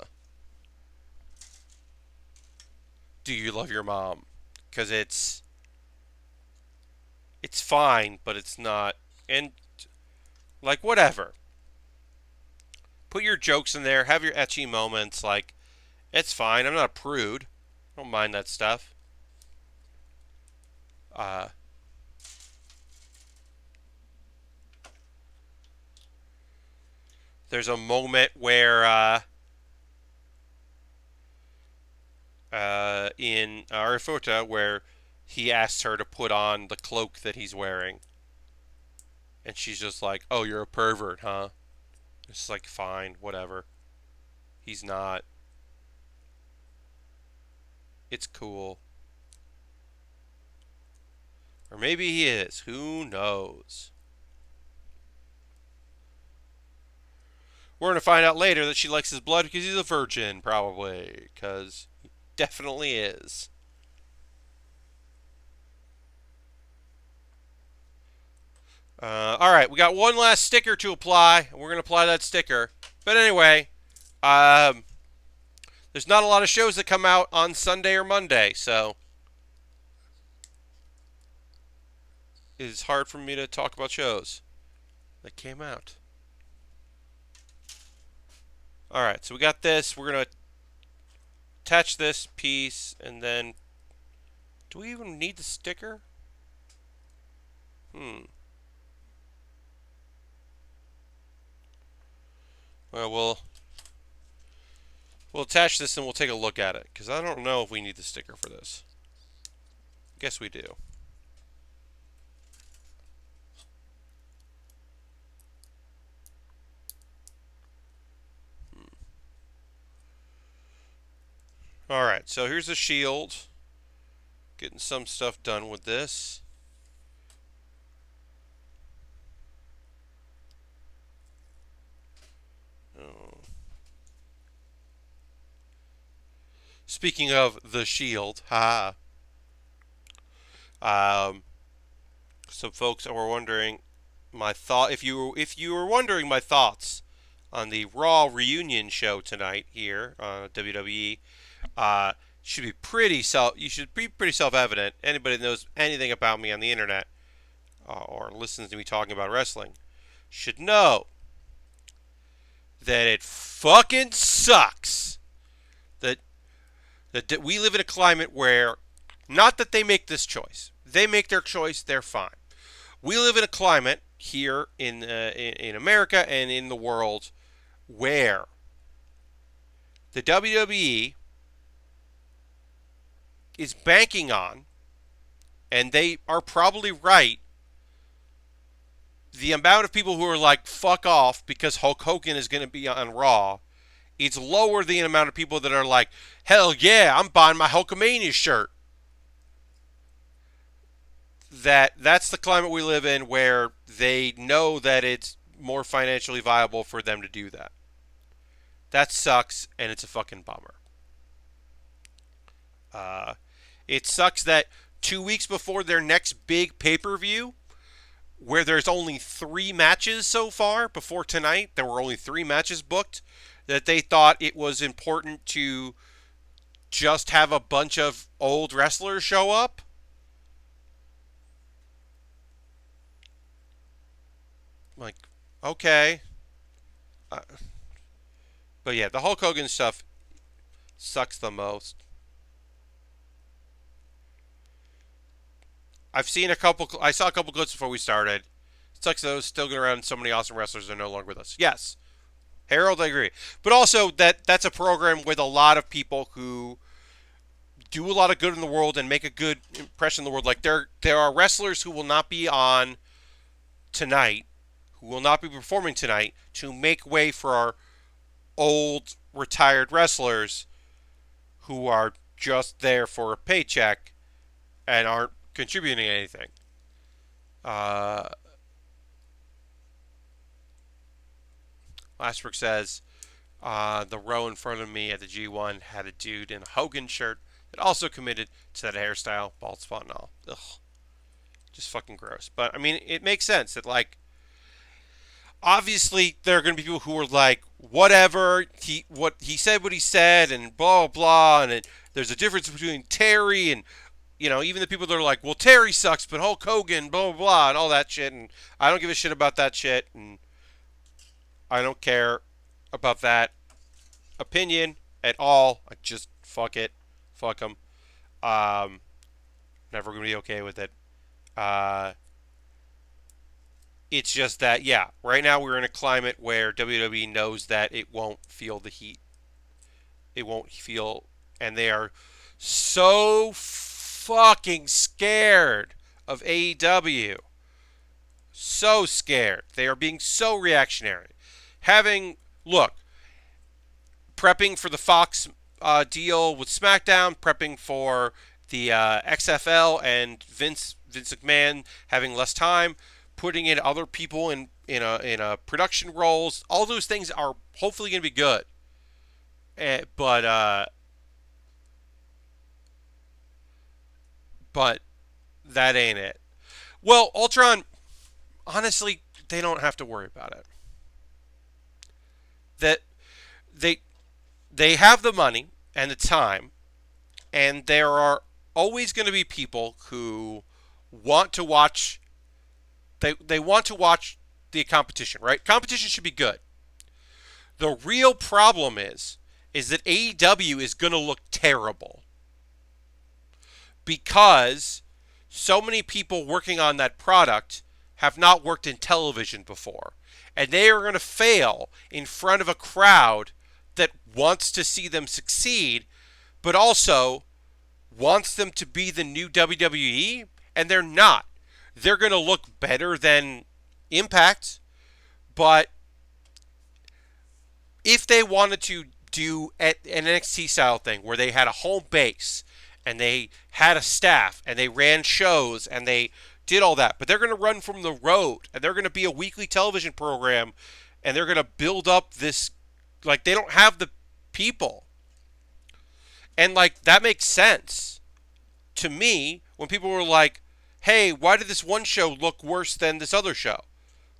do you love your mom? Because it's fine, but it's not. And like whatever. Put your jokes in there. Have your etchy moments. Like it's fine. I'm not a prude. I don't mind that stuff. Uh, there's a moment where in Arifureta where he asks her to put on the cloak that he's wearing, and she's just like, "Oh, you're a pervert, huh?" It's like, fine, whatever. He's not. It's cool. Or maybe he is. Who knows? We're going to find out later that she likes his blood because he's a virgin, probably. Because he definitely is. All right, we got one last sticker to apply. We're going to apply that sticker. But anyway, um, there's not a lot of shows that come out on Sunday or Monday, so it's hard for me to talk about shows that came out. All right, so we got this. We're going to attach this piece, and then do we even need the sticker? Well, we'll attach this and we'll take a look at it because I don't know if we need the sticker for this. Guess we do. All right, so here's the shield. Getting some stuff done with this. Oh. Speaking of the shield, ha. Some folks were wondering my thought. If you were wondering my thoughts on the Raw reunion show tonight here on WWE, should be pretty self-evident. Anybody that knows anything about me on the internet or listens to me talking about wrestling should know that it fucking sucks that we live in a climate where, not that they make this choice, they make their choice, they're fine. We live in a climate here in America and in the world where the WWE is banking on, and they are probably right, the amount of people who are like, fuck off because Hulk Hogan is going to be on Raw, it's lower than the amount of people that are like, hell yeah, I'm buying my Hulkamania shirt. That's the climate we live in where they know that it's more financially viable for them to do that. That sucks, and it's a fucking bummer. It sucks that 2 weeks before their next big pay-per-view, where there's only 3 matches so far before tonight, there were only 3 matches booked, that they thought it was important to just have a bunch of old wrestlers show up. Like, okay. Uh, but yeah, the Hulk Hogan stuff sucks the most. I saw a couple clips before we started. It sucks that I was still going around so many awesome wrestlers are no longer with us. Yes. Harold, I agree. But also that's a program with a lot of people who do a lot of good in the world and make a good impression in the world. Like there are wrestlers who will not be on tonight, who will not be performing tonight, to make way for our old retired wrestlers who are just there for a paycheck and aren't contributing anything. Uh, Lastbrook says, the row in front of me at the G1 had a dude in a Hogan shirt that also committed to that hairstyle, bald spot and all. Ugh. Just fucking gross. But, I mean, it makes sense that, like, obviously there are going to be people who are like, whatever he said what he said and blah blah and there's a difference between Terry and even the people that are like, well, Terry sucks, but Hulk Hogan, blah blah blah, and all that shit, and I don't give a shit about that shit, and I don't care about that opinion at all. I just fuck it, fuck them. Um, Never gonna be okay with it. Uh, it's just that, yeah, right now we're in a climate where WWE knows that it won't feel the heat. It won't feel, and they are so fucking scared of AEW. So scared. They are being so reactionary. Look, prepping for the Fox deal with SmackDown, prepping for the XFL and Vince McMahon having less time, putting in other people in a production roles. All those things are hopefully going to be good. But that ain't it. Well, Ultron, honestly, they don't have to worry about it. That they they have the money and the time, and there are always going to be people who want to watch. They want to watch the competition, right? Competition should be good. The real problem is that AEW is going to look terrible because so many people working on that product have not worked in television before. And they are going to fail in front of a crowd that wants to see them succeed, but also wants them to be the new WWE, and they're not. They're going to look better than Impact, but if they wanted to do an NXT style thing where they had a home base and they had a staff and they ran shows and they did all that, but they're going to run from the road and they're going to be a weekly television program and they're going to build up this, like, they don't have the people. And, like, that makes sense to me when people were like, hey, why did this one show look worse than this other show?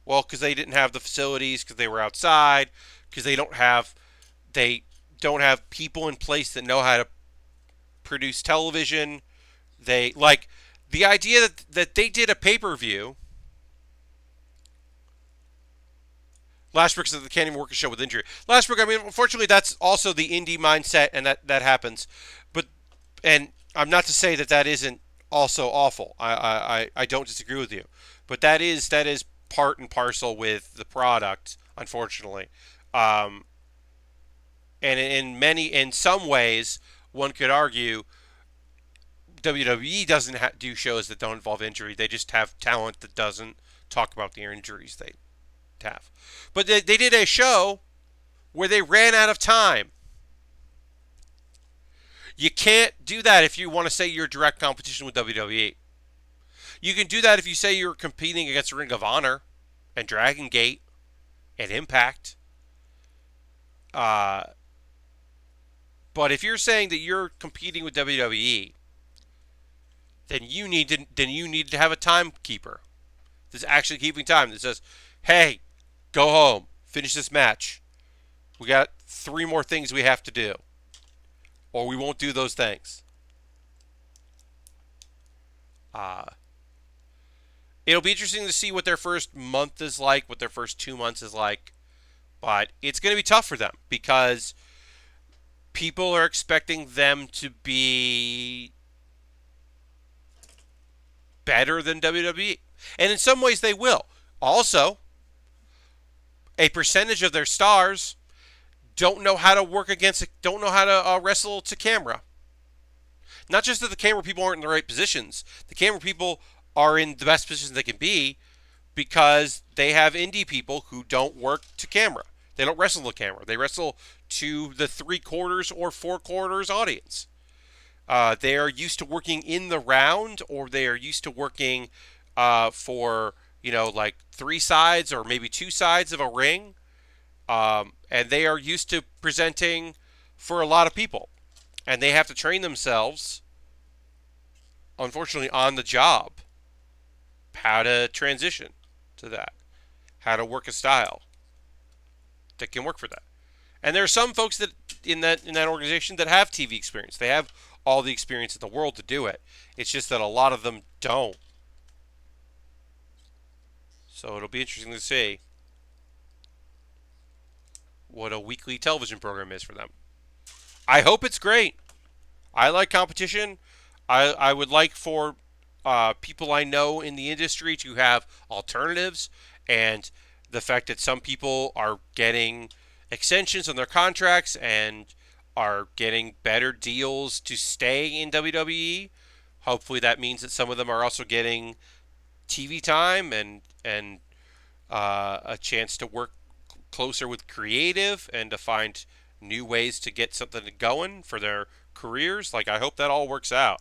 Well, because they didn't have the facilities, because they were outside, because they don't have people in place that know how to produce television. They like the idea that they did a pay-per-view. Lashbrook said they can't even work a show with injury. Lashbrook, I mean, unfortunately, that's also the indie mindset, and that happens. But and I'm not to say that isn't also awful. I don't disagree with you, but that is part and parcel with the product, unfortunately. Um, and in some ways, one could argue WWE doesn't do shows that don't involve injury. They just have talent that doesn't talk about the injuries they have. But they did a show where they ran out of time. You can't do that if you want to say you're direct competition with WWE. You can do that if you say you're competing against Ring of Honor and Dragon Gate and Impact. Uh, but if you're saying that you're competing with WWE, then you need to have a timekeeper that's actually keeping time that says, "Hey, go home, finish this match. We got 3 more things we have to do, or we won't do those things." Uh, it'll be interesting to see what their first month is like, what their first 2 months is like, but it's going to be tough for them because people are expecting them to be better than WWE. And in some ways they will. Also, a percentage of their stars don't know how to don't know how to wrestle to camera. Not just that the camera people aren't in the right positions. The camera people are in the best positions they can be because they have indie people who don't work to camera. They don't wrestle to camera. They wrestle to the 3/4 or 4/4 audience. They are used to working in the round, or they are used to working for, like 3 sides or maybe 2 sides of a ring. And they are used to presenting for a lot of people. And they have to train themselves, unfortunately, on the job, how to transition to that, how to work a style. that can work for that. And there are some folks that in that organization that have TV experience. They have all the experience in the world to do it. It's just that a lot of them don't. So it'll be interesting to see what a weekly television program is for them. I hope it's great. I like competition. I would like for people I know in the industry to have alternatives, and the fact that some people are getting extensions on their contracts and are getting better deals to stay in WWE. Hopefully, that means that some of them are also getting TV time and a chance to work closer with creative and to find new ways to get something going for their careers. Like, I hope that all works out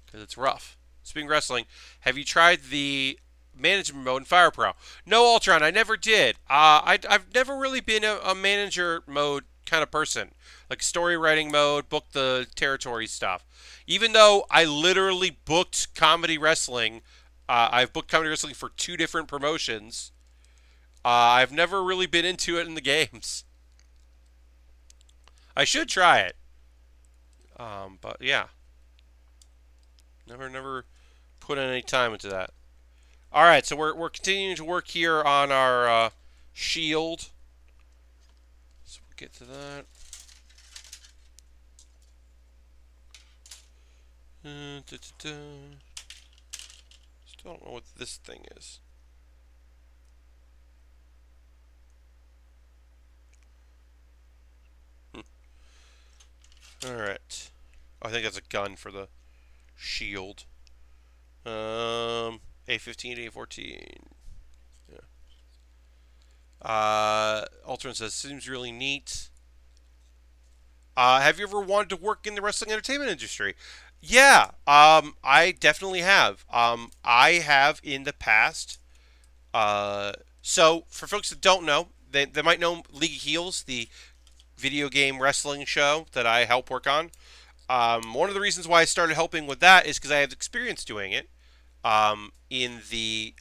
because it's rough. Speaking of wrestling, have you tried the management mode in Fire Pro? No, Ultron, I never did. I've never really been a manager mode kind of person. Like story writing mode, book the territory stuff. Even though I literally booked comedy wrestling, I've booked comedy wrestling for 2 different promotions. I've never really been into it in the games. I should try it. But yeah, never put any time into that. All right, so we're continuing to work here on our shield. So we'll get to that. Still don't know what this thing is. All right. I think that's a gun for the shield. A15, A14. Yeah. Ultron says, seems really neat. Have you ever wanted to work in the wrestling entertainment industry? Yeah, I definitely have. I have in the past. So, for folks that don't know, they might know League of Heels, the video game wrestling show that I help work on. One of the reasons why I started helping with that is because I have experience doing it. In the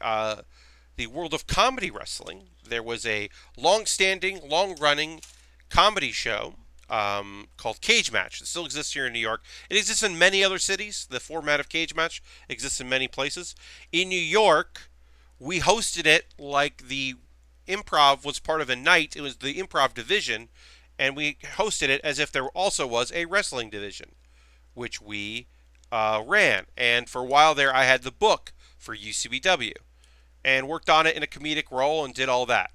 world of comedy wrestling, there was a long-standing, long-running comedy show called Cage Match. It still exists here in New York. It exists in many other cities. The format of Cage Match exists in many places. In New York, we hosted it like the improv was part of a night. It was the improv division, and we hosted it as if there also was a wrestling division, which we ran. And for a while there, I had the book for UCBW and worked on it in a comedic role and did all that.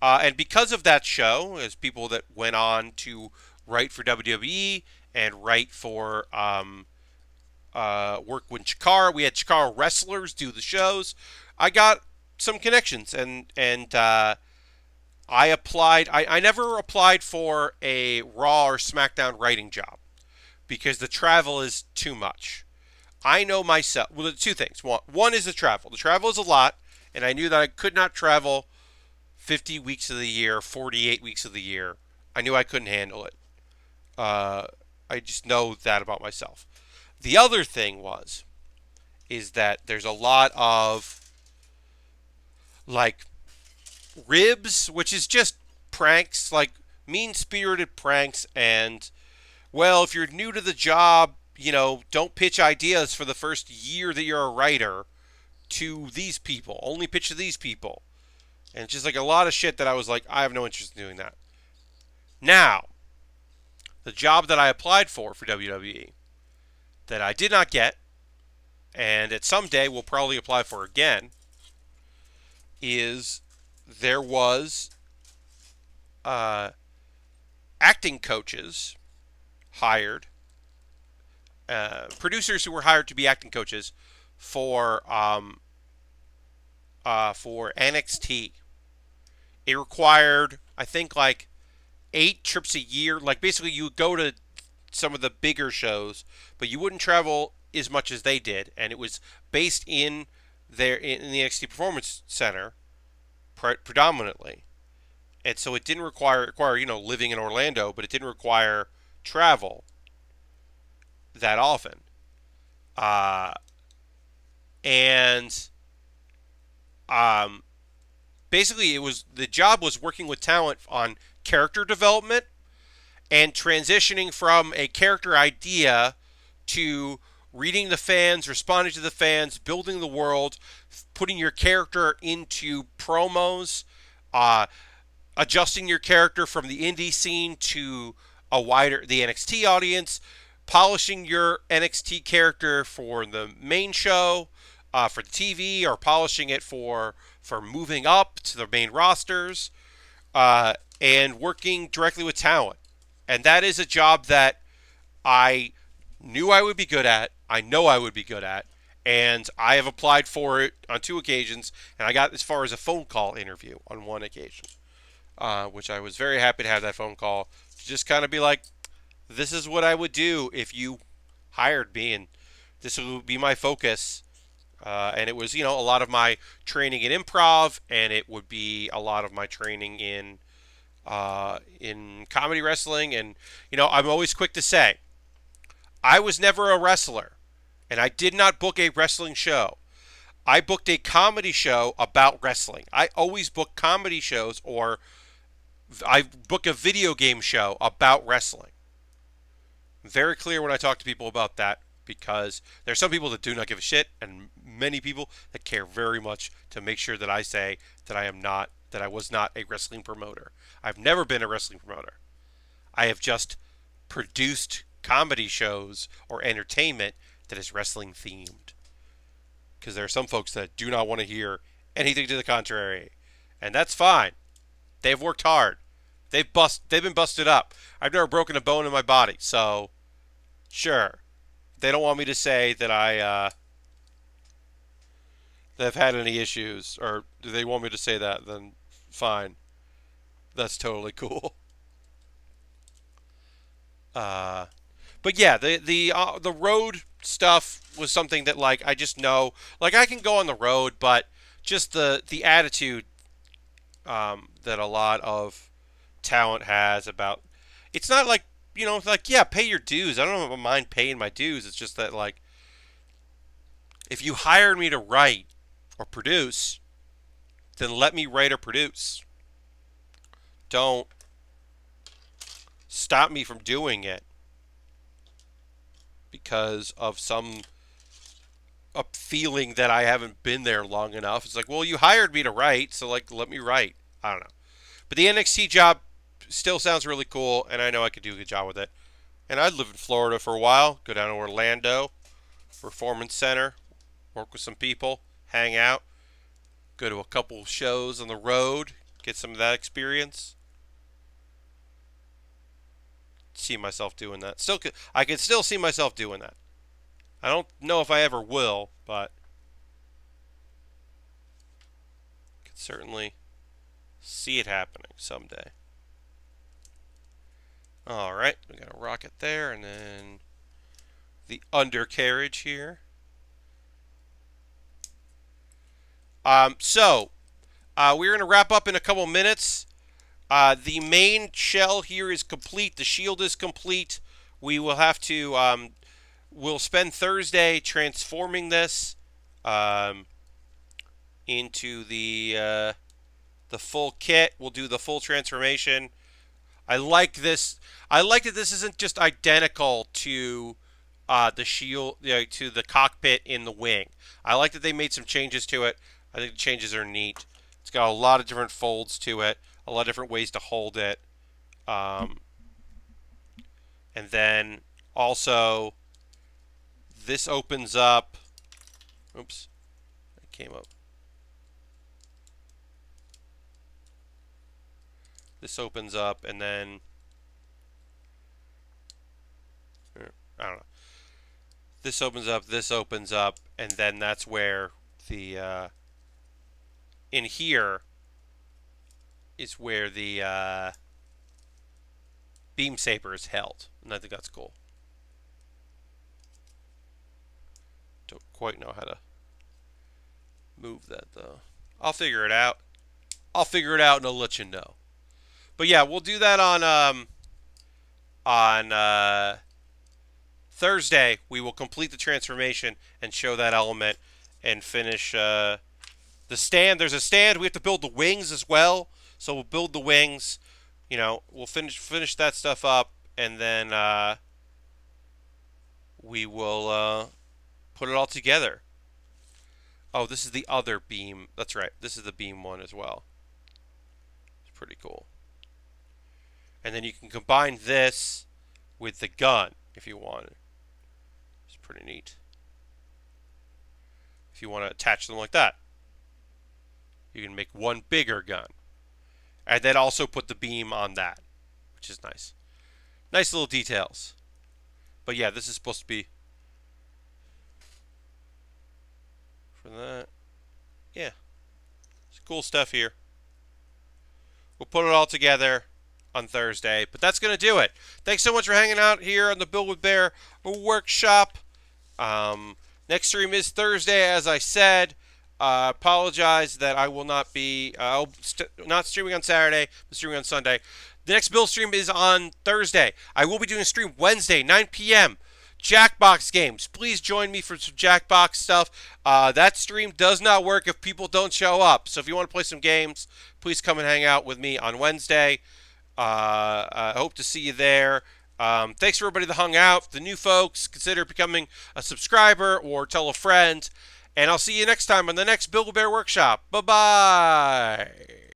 And because of that show, as people that went on to write for WWE and write for work with Chikara, we had Chikara wrestlers do the shows. I got some connections, and I applied. I never applied for a Raw or SmackDown writing job because the travel is too much. I know myself. Well, 2 things. One is the travel. The travel is a lot, and I knew that I could not travel 50 weeks of the year, 48 weeks of the year. I knew I couldn't handle it. I just know that about myself. The other thing is that there's a lot of like ribs, which is just pranks, like mean-spirited pranks, and well, if you're new to the job, don't pitch ideas for the first year that you're a writer to these people. Only pitch to these people. And it's just like a lot of shit that I was like, I have no interest in doing that. Now, the job that I applied for WWE that I did not get, and at some day will probably apply for again, is there was acting coaches hired, producers who were hired to be acting coaches for NXT. It required, I think, like 8 trips a year. Like basically, you would go to some of the bigger shows, but you wouldn't travel as much as they did, and it was based in the NXT Performance Center predominantly. And so it didn't require living in Orlando, but it didn't require travel that often. And basically the job was working with talent on character development and transitioning from a character idea to reading the fans, responding to the fans, building the world, putting your character into promos, uh, adjusting your character from the indie scene to the NXT audience, polishing your NXT character for the main show, for the TV, or polishing it for moving up to the main rosters, and working directly with talent. And that is a job that I knew I would be good at. I know I would be good at. And I have applied for it on 2 occasions, and I got as far as a phone call interview on 1 occasion, which I was very happy to have that phone call to just kind of be like, this is what I would do if you hired me, and this would be my focus. And it was, a lot of my training in improv, and it would be a lot of my training in comedy wrestling. And, I'm always quick to say, I was never a wrestler, and I did not book a wrestling show. I booked a comedy show about wrestling. I always book comedy shows, or I book a video game show about wrestling. I'm very clear when I talk to people about that, because there's some people that do not give a shit, and many people that care very much to make sure that I say that I was not a wrestling promoter. I've never been a wrestling promoter. I have just produced comedy shows or entertainment that is wrestling themed. Because there are some folks that do not want to hear anything to the contrary. And that's fine. They've worked hard. They've been busted up. I've never broken a bone in my body, so sure. They don't want me to say that that I've had any issues, or do they want me to say that? Then fine. That's totally cool. Uh, but yeah, the road stuff was something that, like, I just know, like, I can go on the road, but just the attitude that a lot of talent has about, it's not like, like, yeah, pay your dues. I don't mind paying my dues. It's just that, like, if you hired me to write or produce, then let me write or produce. Don't stop me from doing it because of a feeling that I haven't been there long enough. It's like, well, you hired me to write, so, like, let me write. I don't know. But the NXT job still sounds really cool, and I know I could do a good job with it. And I'd live in Florida for a while, go down to Orlando, Performance Center, work with some people, hang out, go to a couple shows on the road, get some of that experience. See myself doing that. I can still see myself doing that. I don't know if I ever will, but I can certainly see it happening someday. All right, we got a rocket there, and then the undercarriage here. We're going to wrap up in a couple minutes. The main shell here is complete. The shield is complete. We will have to, we'll spend Thursday transforming this into the full kit. We'll do the full transformation. I like this. I like that this isn't just identical to the shield, to the cockpit in the wing. I like that they made some changes to it. I think the changes are neat. It's got a lot of different folds to it, a lot of different ways to hold it. And then also, this opens up. Oops, it came up. This opens up, and then I don't know. This opens up, and then that's where the in here is where the beam saber is held, and I think that's cool. Don't quite know how to move that though. I'll figure it out. And I'll let you know. But yeah, we'll do that on Thursday. We will complete the transformation and show that element and finish The stand, there's a stand. We have to build the wings as well. So we'll build the wings. We'll finish that stuff up, and then we will put it all together. Oh, this is the other beam. That's right. This is the beam one as well. It's pretty cool. And then you can combine this with the gun if you want. It's pretty neat. If you want to attach them like that, you can make one bigger gun. And then also put the beam on that, which is nice. Nice little details. But yeah, this is supposed to be for that. Yeah. It's cool stuff here. We'll put it all together on Thursday. But that's going to do it. Thanks so much for hanging out here on the Build with Baer Workshop. Next stream is Thursday, as I said. Apologize that I will not be not streaming on Saturday, but streaming on Sunday. The next build stream is on Thursday. I will be doing a stream Wednesday, 9 p.m. Jackbox games. Please join me for some Jackbox stuff. That stream does not work if people don't show up. So if you want to play some games, please come and hang out with me on Wednesday. I hope to see you there. Thanks for everybody that hung out. The new folks, consider becoming a subscriber or tell a friend. And I'll see you next time on the next Build a Bear Workshop. Bye-bye.